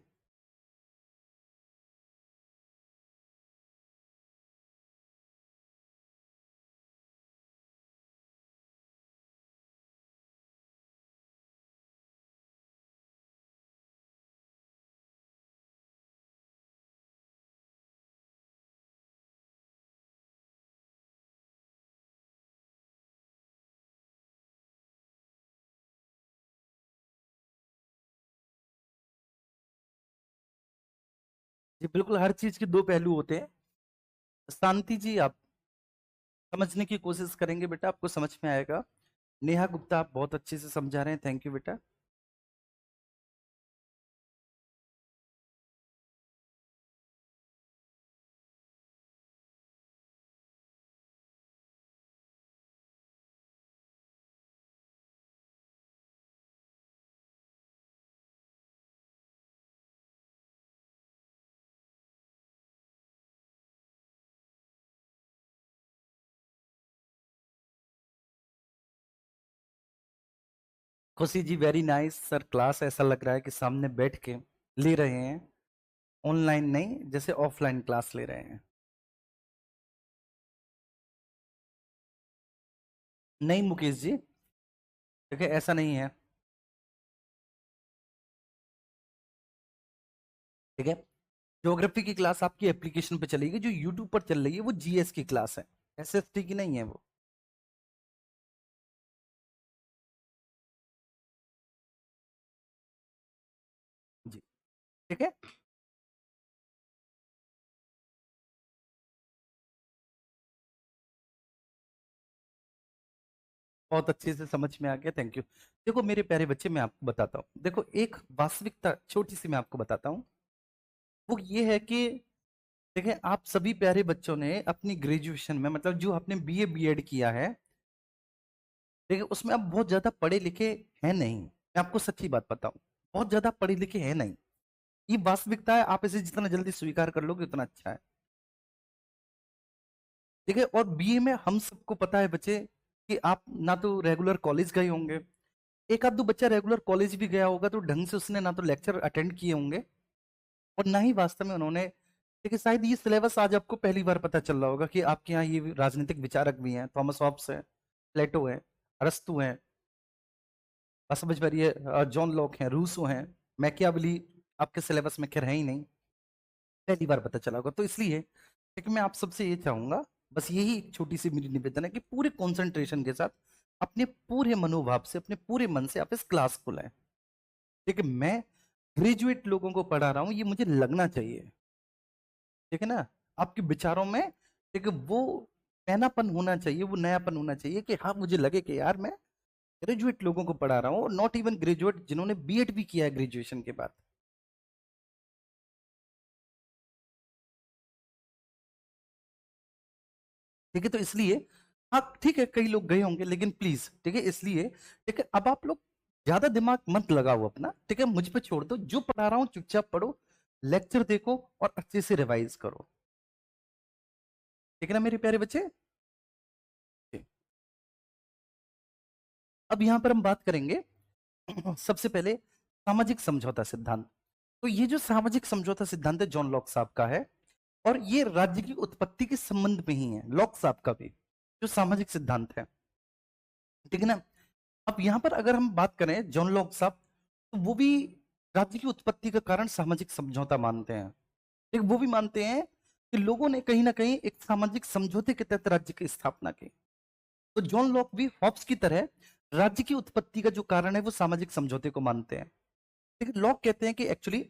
जी बिल्कुल, हर चीज के दो पहलू होते हैं। शांति जी, आप समझने की कोशिश करेंगे बेटा, आपको समझ में आएगा। नेहा गुप्ता, आप बहुत अच्छे से समझा रहे हैं, थैंक यू बेटा। खुशी जी, वेरी नाइस सर, क्लास ऐसा लग रहा है कि सामने बैठ के ले रहे हैं, ऑनलाइन नहीं, जैसे ऑफलाइन क्लास ले रहे हैं। नहीं मुकेश जी, देखिए ऐसा नहीं है। ठीक है। ज्योग्राफी की क्लास आपकी एप्लीकेशन पे चलेगी, जो यूट्यूब पर चल रही है वो जीएस की क्लास है, एसएसटी की नहीं है वो। जी। ठीक है। बहुत अच्छे से समझ में आ गया, थैंक यू। देखो मेरे प्यारे बच्चे, मैं आपको बताता हूँ, देखो एक वास्तविकता छोटी सी मैं आपको बताता हूँ। वो ये है कि देखिए, आप सभी प्यारे बच्चों ने अपनी ग्रेजुएशन में, मतलब जो आपने बीए बीएड किया है, देखिए उसमें आप बहुत ज्यादा पढ़े लिखे हैं नहीं, मैं आपको सच्ची बात बताऊं, बहुत ज्यादा पढ़े लिखे हैं नहीं। ये वास्तविकता है, आप इसे जितना जल्दी स्वीकार कर लोगे उतना अच्छा है। देखिए, और बीए में हम सबको पता है बच्चे कि आप ना तो रेगुलर कॉलेज गए होंगे, एक आध दो बच्चा रेगुलर कॉलेज भी गया होगा तो ढंग से उसने ना तो लेक्चर अटेंड किए होंगे, और ना ही वास्तव में उन्होंने, देखिए शायद ये सिलेबस आज आपको पहली बार पता चल रहा होगा कि आपके यहाँ ये राजनीतिक विचारक भी हैं, थॉमस हॉब्स है, प्लेटो है, अरस्तु है, बात समझ पा रही है, जॉन लॉक हैं, रूसो हैं, मैकियावेली आपके सिलेबस में खैर है ही नहीं, पहली बार पता चला होगा। तो इसलिए लेकिन मैं आप सबसे ये चाहूंगा, बस यही एक छोटी सी मेरी निवेदन है कि पूरे कंसंट्रेशन के साथ, अपने पूरे मनोभाव से, अपने पूरे मन से आप इस क्लास को लाएं। ठीक है, मैं ग्रेजुएट लोगों को पढ़ा रहा हूं, ये मुझे लगना चाहिए, ठीक है ना, आपके विचारों में, ठीक है, वो पहनापन होना चाहिए, वो नयापन होना चाहिए कि हाँ मुझे लगे कि यार मैं ग्रेजुएट लोगों को पढ़ा रहा हूँ, नॉट इवन ग्रेजुएट जिन्होंने बीएड भी किया है ग्रेजुएशन के बाद। ठीक है, तो इसलिए हाँ ठीक है, कई लोग गए होंगे लेकिन प्लीज, ठीक है, इसलिए ठीक है, अब आप लोग ज्यादा दिमाग मत लगाओ अपना, ठीक है, मुझ पे छोड़ दो, जो पढ़ा रहा हूँ चुपचाप पढ़ो, लेक्चर देखो और अच्छे से रिवाइज करो। ठीक है ना मेरे प्यारे बच्चे। ठीक। अब यहां पर हम बात करेंगे सबसे पहले सामाजिक समझौता सिद्धांत। तो ये जो सामाजिक समझौता सिद्धांत है जॉन लॉक साहब का है, और ये राज्य की उत्पत्ति के संबंध में ही है, लॉक साहब का भी जो सामाजिक सिद्धांत है, ठीक है ना। अब यहां पर अगर हम बात करें जॉन लॉक साहब, तो वो भी राज्य की उत्पत्ति का कारण सामाजिक समझौता मानते हैं। एक वो भी मानते हैं कि लोगों ने कहीं ना कहीं एक सामाजिक समझौते के तहत राज्य की स्थापना की। तो जॉन लॉक भी हॉब्स की तरह राज्य की उत्पत्ति का जो कारण है वो सामाजिक समझौते को मानते हैं। लेकिन लॉक कहते हैं कि एक्चुअली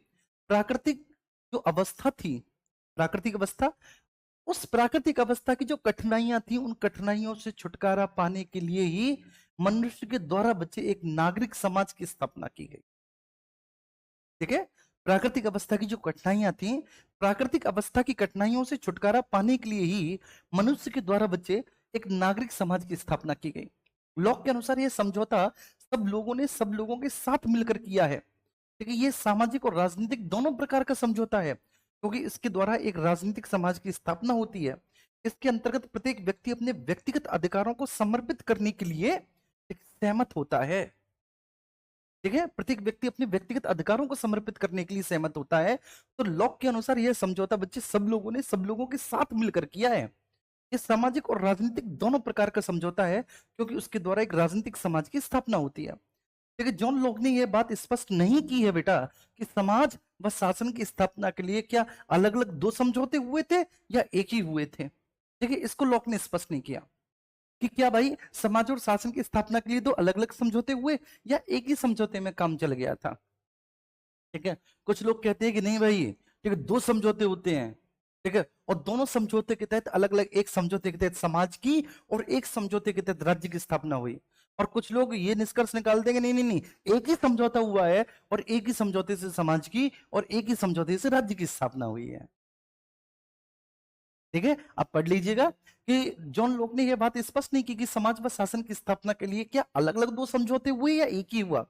प्राकृतिक जो अवस्था थी, प्राकृतिक अवस्था, उस प्राकृतिक अवस्था की जो कठिनाइयां थी, उन कठिनाइयों से छुटकारा पाने के लिए ही मनुष्य के द्वारा बचे एक नागरिक समाज की स्थापना की गई। ठीक है, प्राकृतिक अवस्था की जो कठिनाइयां थी, प्राकृतिक अवस्था की कठिनाइयों से छुटकारा पाने के लिए ही मनुष्य के द्वारा बचे एक नागरिक समाज की स्थापना की गई। लॉक के अनुसार यह समझौता सब लोगों ने सब लोगों के साथ मिलकर किया है। ठीक है, ये सामाजिक और राजनीतिक दोनों प्रकार का समझौता है, क्योंकि इसके द्वारा एक राजनीतिक समाज की स्थापना होती है। इसके अंतर्गत प्रत्येक व्यक्ति अपने व्यक्तिगत अधिकारों को समर्पित करने के लिए एक सहमत होता है। ठीक है, प्रत्येक व्यक्ति अपने व्यक्तिगत अधिकारों को समर्पित करने के लिए सहमत होता है। तो लॉक के अनुसार यह समझौता बच्चे सब लोगों ने सब लोगों के साथ मिलकर किया है। ये सामाजिक और राजनीतिक दोनों प्रकार का समझौता है, क्योंकि उसके द्वारा एक राजनीतिक समाज की स्थापना होती है। लेकिन जॉन लॉक ने यह बात स्पष्ट नहीं की है बेटा कि समाज व शासन की स्थापना के लिए क्या अलग अलग दो समझौते हुए थे या एक ही हुए थे। देखिए, इसको लॉक ने स्पष्ट नहीं किया कि क्या भाई समाज और शासन की स्थापना के लिए दो अलग अलग समझौते हुए या एक ही समझौते में काम चल गया था। ठीक है, कुछ लोग कहते हैं कि नहीं भाई, ठीक है, दो समझौते होते हैं, ठीक है, और दोनों समझौते के तहत अलग अलग, एक समझौते के तहत समाज की और एक समझौते के तहत राज्य की स्थापना हुई। और कुछ लोग ये निष्कर्ष निकाल देंगे नहीं नहीं नहीं, एक ही समझौता हुआ है और एक ही समझौते से समाज की और एक ही समझौते से राज्य की स्थापना हुई है। ठीक है, आप पढ़ लीजिएगा कि जॉन लोक ने यह बात स्पष्ट नहीं की कि समाज व शासन की स्थापना के लिए क्या अलग अलग दो समझौते हुए या एक ही हुआ।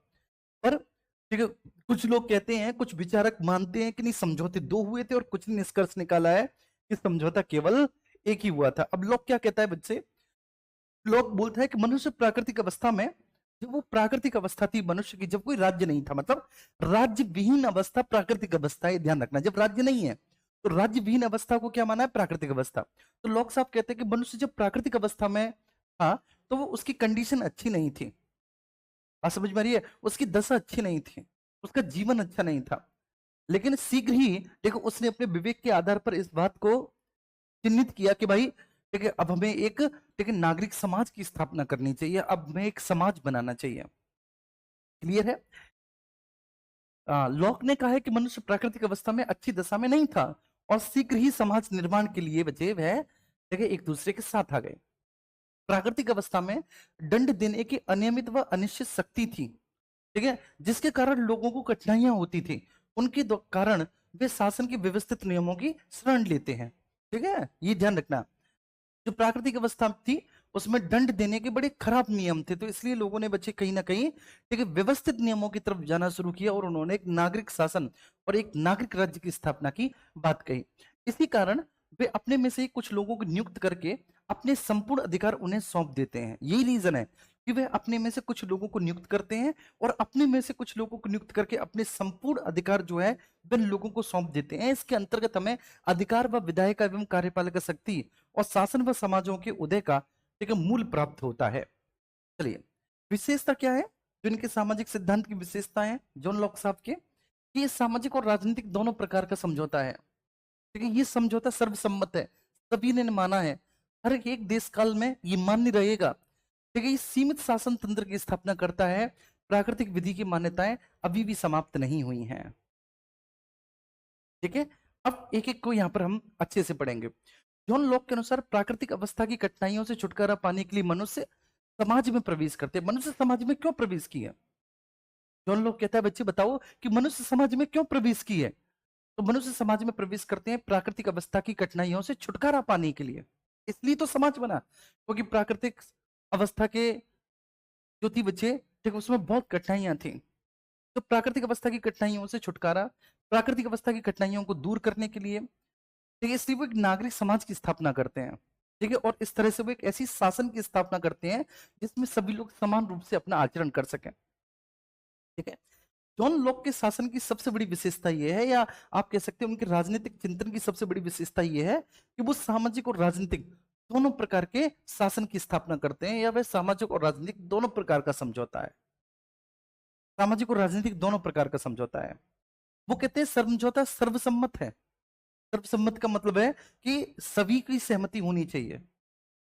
पर ठीक है, कुछ लोग कहते हैं, कुछ विचारक मानते हैं कि नहीं समझौते दो हुए थे, और कुछ ने निष्कर्ष निकाला है कि समझौता केवल एक ही हुआ था। अब लोग क्या कहता है बच्चे, लोग बोलता है कि मनुष्य प्राकृतिक अवस्था में, जब वो प्राकृतिक अवस्था थी मनुष्य की, जब कोई राज्य नहीं था, मतलब राज्य विहीन अवस्था प्राकृतिक अवस्था है, ध्यान रखना, जब राज्य नहीं है तो राज्य विहीन अवस्था को क्या माना है, प्राकृतिक अवस्था। तो लोग साहब कहते हैं कि मनुष्य जब प्राकृतिक अवस्था में था तो वो उसकी कंडीशन अच्छी नहीं थी, बात समझ में आ रही है, उसकी दशा अच्छी नहीं थी, उसका जीवन अच्छा नहीं था। लेकिन शीघ्र ही देखो उसने अपने विवेक के आधार पर इस बात को चिन्हित किया कि भाई ठीक है, अब हमें एक ठीक है नागरिक समाज की स्थापना करनी चाहिए, अब हमें एक समाज बनाना चाहिए। क्लियर है? लॉक ने कहा है कि मनुष्य प्राकृतिक अवस्था में अच्छी दशा में नहीं था और शीघ्र ही समाज निर्माण के लिए बचे वह ठीक है एक दूसरे के साथ आ गए। प्राकृतिक अवस्था में दंड देने की अनियमित व अनिश्चित शक्ति थी, ठीक है, जिसके कारण लोगों को कठिनाइयां होती थी। उनके कारण वे शासन के व्यवस्थित नियमों की शरण लेते हैं। ठीक है, ये ध्यान रखना। जो प्राकृतिक अवस्था थी उसमें दंड देने के बड़े खराब नियम थे, तो इसलिए लोगों ने बच्चे कहीं ना कहीं ठीक है व्यवस्थित नियमों की तरफ जाना शुरू किया और उन्होंने एक नागरिक शासन और एक नागरिक राज्य की स्थापना की बात कही। इसी कारण वे अपने में से ही कुछ लोगों को नियुक्त करके अपने संपूर्ण अधिकार उन्हें सौंप देते हैं। यही रीजन है कि वे अपने में से कुछ लोगों को नियुक्त करते हैं और अपने में से कुछ लोगों को नियुक्त करके अपने संपूर्ण अधिकार जो है वे लोगों को सौंप देते हैं। इसके अंतर्गत हमें अधिकार व विधायिका एवं कार्यपालिका शक्ति और शासन व समाजों के उदय का एक मूल प्राप्त होता है। चलिए, विशेषता क्या है जो इनके सामाजिक सिद्धांत की विशेषता है जॉन लॉक साहब के, कि ये सामाजिक और राजनीतिक दोनों प्रकार का समझौता है। ठीक है, ये समझौता सर्वसम्मत है, सभी ने माना है, हर एक देश काल में ये मान्य रहेगा। ठीक है, ये सीमित शासन तंत्र की स्थापना करता है। प्राकृतिक विधि की मान्यताएं अभी भी समाप्त नहीं हुई हैं। ठीक है, अब एक एक को यहां पर हम अच्छे से पढ़ेंगे। जॉन लॉक के अनुसार प्राकृतिक अवस्था की कठिनाइयों से छुटकारा पाने के लिए मनुष्य समाज में प्रवेश करते हैं। मनुष्य समाज में क्यों प्रवेश किया? जॉन लॉक कहता है बच्चे बताओ कि मनुष्य समाज में क्यों प्रवेश की है? तो मनुष्य समाज में प्रवेश करते हैं प्राकृतिक अवस्था की कठिनाइयों से छुटकारा पाने के लिए। इसलिए तो समाज बना, क्योंकि प्राकृतिक अवस्था के जो थी बच्चे ठीक उसमें बहुत कठिनाइयां थी। तो प्राकृतिक अवस्था की कठिनाइयों से छुटकारा, प्राकृतिक अवस्था की कठिनाइयों को दूर करने के लिए ठीक है इसलिए वो एक नागरिक समाज की स्थापना करते हैं। ठीक है, और इस तरह से वो एक ऐसी शासन की स्थापना करते हैं जिसमें सभी लोग समान रूप से अपना आचरण कर सकें। ठीक है, जॉन लॉक के शासन की सबसे बड़ी विशेषता यह है, या आप कह सकते हैं उनके राजनीतिक चिंतन की सबसे बड़ी विशेषता यह है कि वो सामाजिक और राजनीतिक दोनों प्रकार के शासन की स्थापना करते हैं, या वह सामाजिक और राजनीतिक दोनों प्रकार का समझौता है। सामाजिक और राजनीतिक दोनों प्रकार का समझौता है। वो कहते हैं समझौता सर्वसम्मत है। सर्वसम्मत का मतलब है कि सभी की सहमति होनी चाहिए,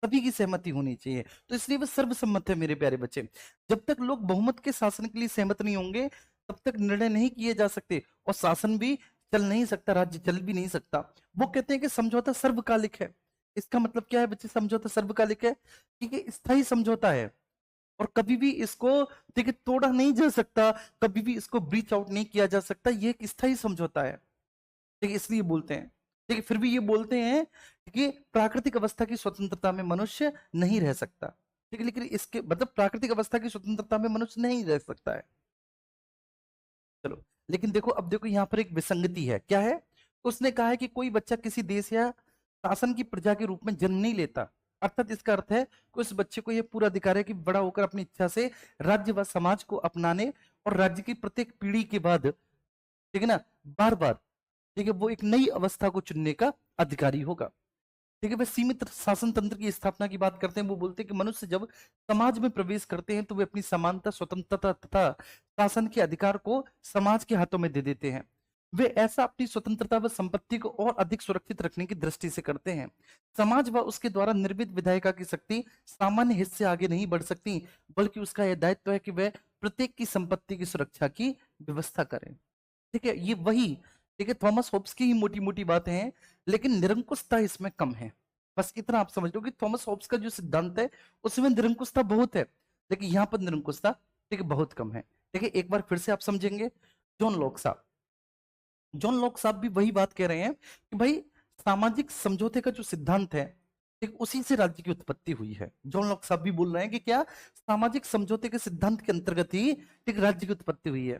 सभी की सहमति होनी चाहिए, तो इसलिए वह सर्वसम्मत है मेरे प्यारे बच्चे। जब तक लोग बहुमत के शासन के लिए सहमत नहीं होंगे तब तक निर्णय नहीं किए जा सकते और शासन भी चल नहीं सकता, राज्य चल भी नहीं सकता। वो कहते हैं कि समझौता सर्वकालिक है। इसका मतलब क्या है बच्चे? समझौता सर्वकालिक है कि स्थायी समझौता है और कभी भी इसको देखिए तोड़ा नहीं जा सकता, कभी भी इसको ब्रीच आउट नहीं किया जा सकता। ये एक स्थायी समझौता है। ठीक है, इसलिए बोलते हैं। ठीक है, फिर भी ये बोलते हैं कि प्राकृतिक अवस्था की स्वतंत्रता में मनुष्य नहीं रह सकता। ठीक है, लेकिन इसके मतलब प्राकृतिक अवस्था की स्वतंत्रता में मनुष्य नहीं रह सकता है। चलो, लेकिन देखो अब देखो यहां पर एक विसंगति है। क्या है? उसने कहा है कि कोई बच्चा किसी देश या शासन की प्रजा के रूप में जन्म नहीं लेता। अर्थात इसका अर्थ है कि उस बच्चे को यह पूरा अधिकार है कि बड़ा होकर अपनी इच्छा से राज्य व समाज को अपनाने और राज्य की प्रत्येक पीढ़ी के बाद ठीक है ना बार बार ठीक है वो एक नई अवस्था को चुनने का अधिकारी होगा। ठीक है, वह सीमित शासन तंत्र की स्थापना की बात करते हैं। वो बोलते हैं कि मनुष्य जब समाज में प्रवेश करते हैं तो वे अपनी समानता, स्वतंत्रता तथा शासन के अधिकार को समाज के हाथों में दे देते हैं। वे ऐसा अपनी स्वतंत्रता व संपत्ति को और अधिक सुरक्षित रखने की दृष्टि से करते हैं। समाज व उसके द्वारा निर्मित विधायिका की शक्ति सामान्य हित से आगे नहीं बढ़ सकती, बल्कि उसका यह दायित्व है कि वह प्रत्येक की संपत्ति की सुरक्षा की व्यवस्था करे। ठीक है, ये वही ठीक है थॉमस होब्स की ही मोटी मोटी बातें हैं, लेकिन निरंकुशता इसमें कम है। बस इतना आप समझ लो कि थॉमस होब्स का जो सिद्धांत है उसमें निरंकुशता बहुत है, लेकिन यहाँ पर निरंकुशता ठीक है बहुत कम है। ठीक है, एक बार फिर से आप समझेंगे। जॉन लॉक साहब, जॉन लॉक साहब भी वही बात कह रहे हैं कि भाई सामाजिक समझौते का जो सिद्धांत है ठीक उसी से राज्य की उत्पत्ति हुई है। जॉन लॉक साहब भी बोल रहे हैं कि क्या सामाजिक समझौते के सिद्धांत के अंतर्गत ही ठीक राज्य की उत्पत्ति हुई है।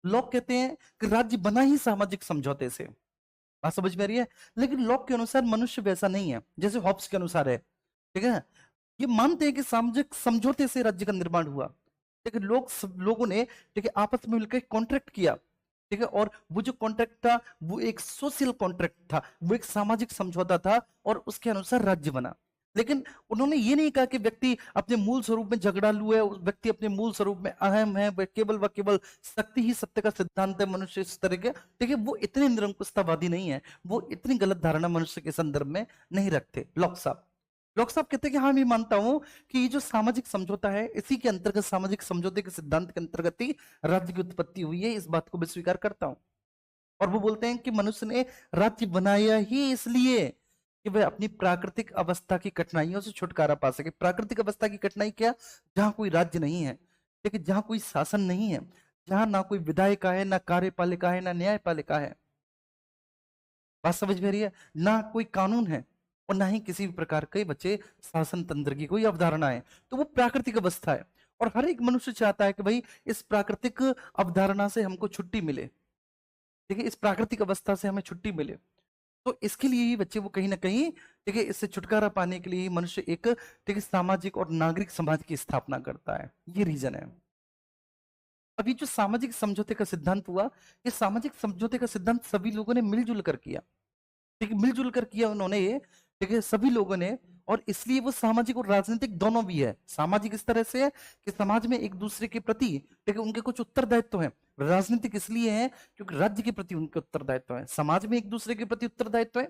लॉक कहते हैं कि राज्य बना ही सामाजिक समझौते से। बात समझ में आ रही है? लेकिन लॉक के अनुसार मनुष्य वैसा नहीं है जैसे हॉब्स के अनुसार है। ठीक है, ये मानते हैं कि सामाजिक समझौते से राज्य का निर्माण हुआ। लेकिन लोगों ने ठीक है आपस में मिलकर कॉन्ट्रैक्ट किया। ठीक है, और वो जो कॉन्ट्रैक्ट था वो एक सोशल कॉन्ट्रैक्ट था, वो एक सामाजिक समझौता था और उसके अनुसार राज्य बना। लेकिन उन्होंने ये नहीं कहा कि व्यक्ति अपने मूल स्वरूप में झगड़ालू है, उस व्यक्ति अपने मूल स्वरूप में अहम है, वह केवल व केवल शक्ति ही सत्य का सिद्धांत है, मनुष्य इस तरह के। देखिए वो इतने निरंकुशतावादी नहीं है, वो इतनी गलत धारणा मनुष्य के संदर्भ में नहीं रखते। लॉक साहब कहते हैं कि हाँ मैं मानता हूं कि ये जो सामाजिक समझौता है, इसी के अंतर्गत, सामाजिक समझौते के सिद्धांत के अंतर्गत ही राज्य की उत्पत्ति हुई है, इस बात को भी स्वीकार करता हूं। और वो बोलते हैं कि मनुष्य ने राज्य बनाया ही इसलिए कि वह अपनी प्राकृतिक अवस्था की कठिनाइयों से छुटकारा पा सके। प्राकृतिक अवस्था की कठिनाई क्या? जहां कोई राज्य नहीं है, ठीक है, जहां कोई शासन नहीं है, जहां ना कोई विधायिका है, ना कार्यपालिका है, ना न्यायपालिका है। बात समझ में आ रही है? ना कोई कानून है और ना ही किसी भी प्रकार के बच्चे शासन तंत्र की कोई अवधारणा है। तो वो प्राकृतिक अवस्था है और हर एक मनुष्य चाहता है कि भाई इस प्राकृतिक अवधारणा से हमको छुट्टी मिले, ठीक है, इस प्राकृतिक अवस्था से हमें छुट्टी मिले। तो इसके लिए ही बच्चे वो कहीं ना कहीं, ठीक है, इससे छुटकारा पाने के लिए ही मनुष्य एक, ठीक है, सामाजिक और नागरिक समाज की स्थापना करता है। ये रीजन है। अभी जो सामाजिक समझौते का सिद्धांत हुआ, ये सामाजिक समझौते का सिद्धांत सभी लोगों ने मिलजुल कर किया, ठीक है, मिलजुल कर किया उन्होंने ये, ठीक है, सभी लोगों ने। और इसलिए वो सामाजिक और राजनीतिक दोनों भी है। सामाजिक इस तरह से है कि समाज में एक दूसरे के प्रति, ठीक है, उनके कुछ उत्तरदायित्व हैं। राजनीतिक इसलिए है क्योंकि राज्य के प्रति उनके उत्तरदायित्व है। समाज में एक दूसरे के प्रति उत्तरदायित्व है,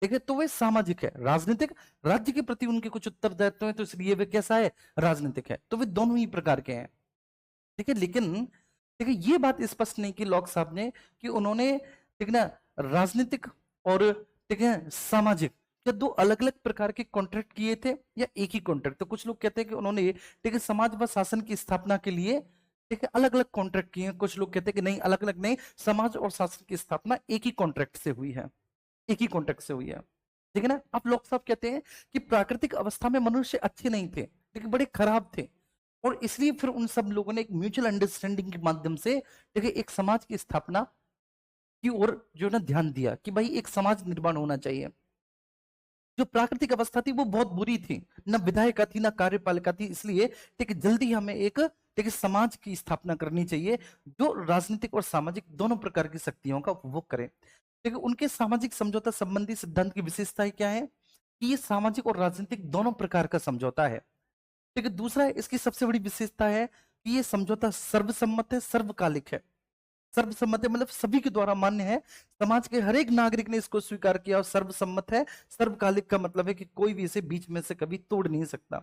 ठीक है, तो वे सामाजिक है। राजनीतिक, राज्य के प्रति उनके कुछ उत्तरदायित्व है, तो इसलिए वे कैसा है? राजनीतिक है। तो वे दोनों ही प्रकार के हैं, ठीक है। लेकिन ठीक है, ये बात स्पष्ट नहीं की लॉक साहब ने कि उन्होंने, ठीक है ना, राजनीतिक और, ठीक है, सामाजिक, क्या दो अलग अलग प्रकार के कॉन्ट्रैक्ट किए थे या एक ही कॉन्ट्रैक्ट? तो कुछ लोग कहते हैं कि उन्होंने, ठीक है, समाज व शासन की स्थापना के लिए, ठीक है, अलग अलग कॉन्ट्रैक्ट किए हैं। कुछ लोग कहते हैं कि नहीं, अलग अलग नहीं, समाज और शासन की स्थापना एक ही कॉन्ट्रैक्ट से हुई है, एक ही कॉन्ट्रैक्ट से हुई है, ठीक है ना। अब लोग साहब कहते हैं कि प्राकृतिक अवस्था में मनुष्य अच्छे नहीं थे, लेकिन बड़े खराब थे, और इसलिए फिर उन सब लोगों ने एक म्यूचुअल अंडरस्टैंडिंग के माध्यम से, देखिए, एक समाज की स्थापना की ओर जो ना ध्यान दिया कि भाई एक समाज निर्माण होना चाहिए। जो प्राकृतिक अवस्था थी वो बहुत बुरी थी, न विधायिका थी, न कार्यपालिका थी, इसलिए ठीक है जल्दी हमें एक, ठीक है, समाज की स्थापना करनी चाहिए जो राजनीतिक और सामाजिक दोनों प्रकार की शक्तियों का उपभोग करे। ठीक है, उनके सामाजिक समझौता संबंधी सिद्धांत की विशेषताएं क्या है कि ये सामाजिक और राजनीतिक दोनों प्रकार का समझौता है। ठीक है, दूसरा इसकी सबसे बड़ी विशेषता है कि ये समझौता सर्वसम्मत है, सर्वकालिक है। सर्वसम्मत है मतलब सभी के द्वारा मान्य है, समाज के हर एक नागरिक ने इसको स्वीकार किया, और सर्वसम्मत है। सर्वकालिक का मतलब है कि कोई भी इसे बीच में से कभी तोड़ नहीं सकता।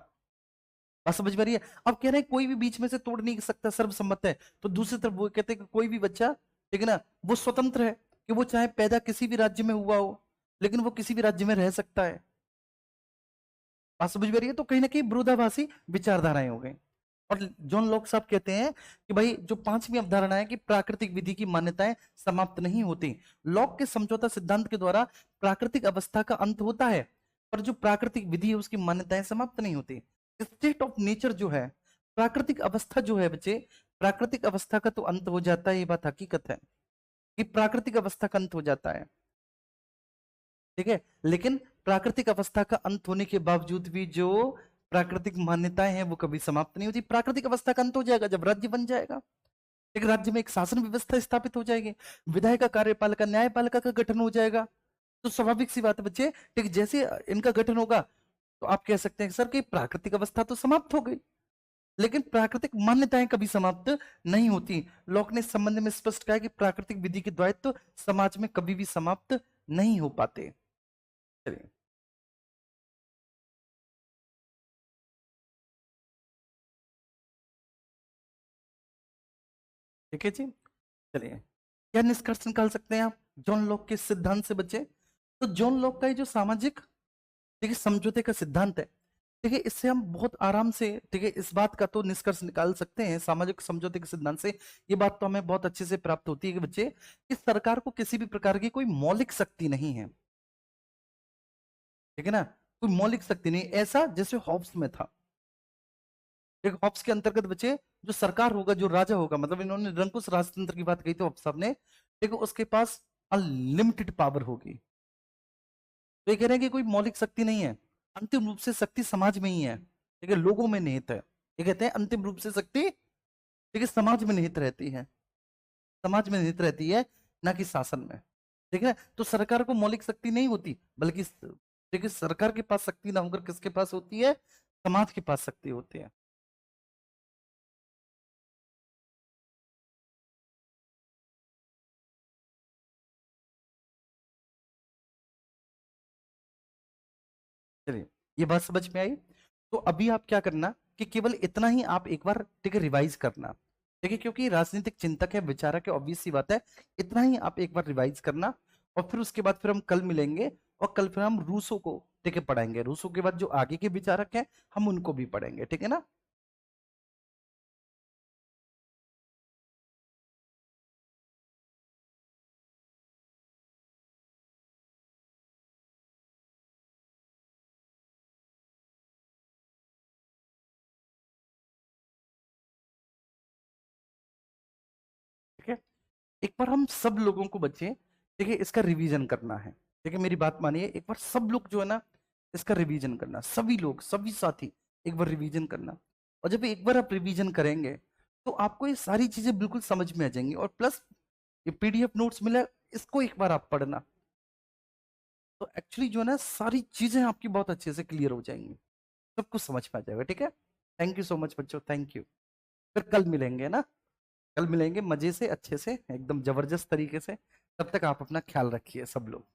बात समझ में आ रही है? अब कह रहे हैं कोई भी बीच में से तोड़ नहीं सकता, सर्वसम्मत है। तो दूसरी तरफ वो कहते हैं कि कोई भी बच्चा, ठीक है ना, वो स्वतंत्र है कि वो चाहे पैदा किसी भी राज्य में हुआ हो, लेकिन वो किसी भी राज्य में रह सकता है। बात समझ में आ रही है? तो कहीं ना कहीं विरोधाभासी विचारधाराएं हो गई। और जॉन लॉक साहब कहते हैं कि भाई जो पांचवी अवधारणा है कि प्राकृतिक विधि की मान्यताएं समाप्त नहीं होती। लॉक के समझौता सिद्धांत के द्वारा प्राकृतिक अवस्था का अंत होता है, पर जो प्राकृतिक विधि है उसकी मान्यताएं समाप्त नहीं होती। स्टेट ऑफ नेचर जो है, प्राकृतिक अवस्था जो है बच्चे, प्राकृतिक अवस्था का तो अंत हो जाता है, ये बात हकीकत है कि प्राकृतिक अवस्था का अंत हो जाता है, ठीक है। लेकिन प्राकृतिक अवस्था का अंत होने के बावजूद भी जो प्राकृतिक मान्यताएं हैं वो कभी समाप्त नहीं होती। प्राकृतिक अवस्था का अंत हो जाएगा जब राज्य बन जाएगा, एक राज्य में एक शासन व्यवस्था स्थापित हो जाएगी, विधायिका, कार्यपालिका, न्यायपालिका का गठन हो जाएगा। तो स्वाभाविक सी बात है बच्चे, ठीक, जैसे इनका गठन होगा तो आप कह सकते हैं सर कि प्राकृतिक अवस्था तो समाप्त हो गई, लेकिन प्राकृतिक मान्यताएं कभी समाप्त नहीं होती। लॉक ने इस संबंध में स्पष्ट कहा कि प्राकृतिक विधि के दायित्व समाज में कभी भी समाप्त नहीं हो पाते। चलिए, ठीक है जी। चलिए, क्या निष्कर्ष निकाल सकते हैं आप जॉन लॉक के सिद्धांत से बच्चे? तो जॉन लॉक का ये जो सामाजिक, ठीक है, समझौते का सिद्धांत है, ठीक है, इससे हम बहुत आराम से, ठीक है, इस बात का तो निष्कर्ष निकाल सकते हैं सामाजिक समझौते के सिद्धांत से। ये बात तो हमें बहुत अच्छे से प्राप्त होती है कि बच्चे, कि सरकार को किसी भी प्रकार की कोई मौलिक शक्ति नहीं है, ठीक है ना, कोई मौलिक शक्ति नहीं, ऐसा जैसे हॉब्स में था। एक हॉब्स के अंतर्गत बच्चे, जो सरकार होगा, जो राजा होगा, मतलब इन्होंने निरंकुश राजतंत्र की बात कही थी हॉब्स साहब ने, ठीक है, उसके पास अनलिमिटेड पावर होगी। तो ये कह रहे हैं कि कोई मौलिक शक्ति नहीं है, अंतिम रूप से शक्ति समाज में ही है, ठीक है, लोगों में निहित है। ये कहते हैं अंतिम रूप से शक्ति, ठीक है, समाज में निहित रहती है, समाज में निहित रहती है, ना कि शासन में, ठीक है। तो सरकार को मौलिक शक्ति नहीं होती, बल्कि देखिए सरकार के पास शक्ति ना होकर किसके पास होती है, समाज के पास शक्ति होती है। चलिए, ये बात समझ में आई। तो अभी आप क्या करना कि केवल इतना ही आप एक बार ठीक है रिवाइज करना। ठीक है, क्योंकि राजनीतिक चिंतक है, विचारक है, ऑब्वियस सी बात है। इतना ही आप एक बार रिवाइज करना, और फिर उसके बाद फिर हम कल मिलेंगे, और कल फिर हम रूसो को ठीक है पढ़ाएंगे। रूसो के बाद जो आगे के विचारक हैं हम उनको भी पढ़ेंगे, ठीक है ना। ठीक है, एक बार हम सब लोगों को बच्चे ठीक है इसका रिवीजन करना है। ठीक है, मेरी बात मानिए, एक बार सब लोग जो है ना इसका रिवीजन करना, सभी लोग सभी साथी एक बार रिवीजन करना। और जब एक बार आप रिवीजन करेंगे तो आपको ये सारी चीजें बिल्कुल समझ में आ जाएंगी। और प्लस ये पीडीएफ नोट्स मिला, इसको एक बार आप पढ़ना, तो एक्चुअली जो है ना सारी चीजें आपकी बहुत अच्छे से क्लियर हो जाएंगी, सब कुछ समझ में आ जाएगा। ठीक है, थैंक यू सो मच बच्चों, थैंक यू। फिर कल मिलेंगे ना, कल मिलेंगे मजे से अच्छे से एकदम जबरदस्त तरीके से। तब तक आप अपना ख्याल रखिए सब लोग।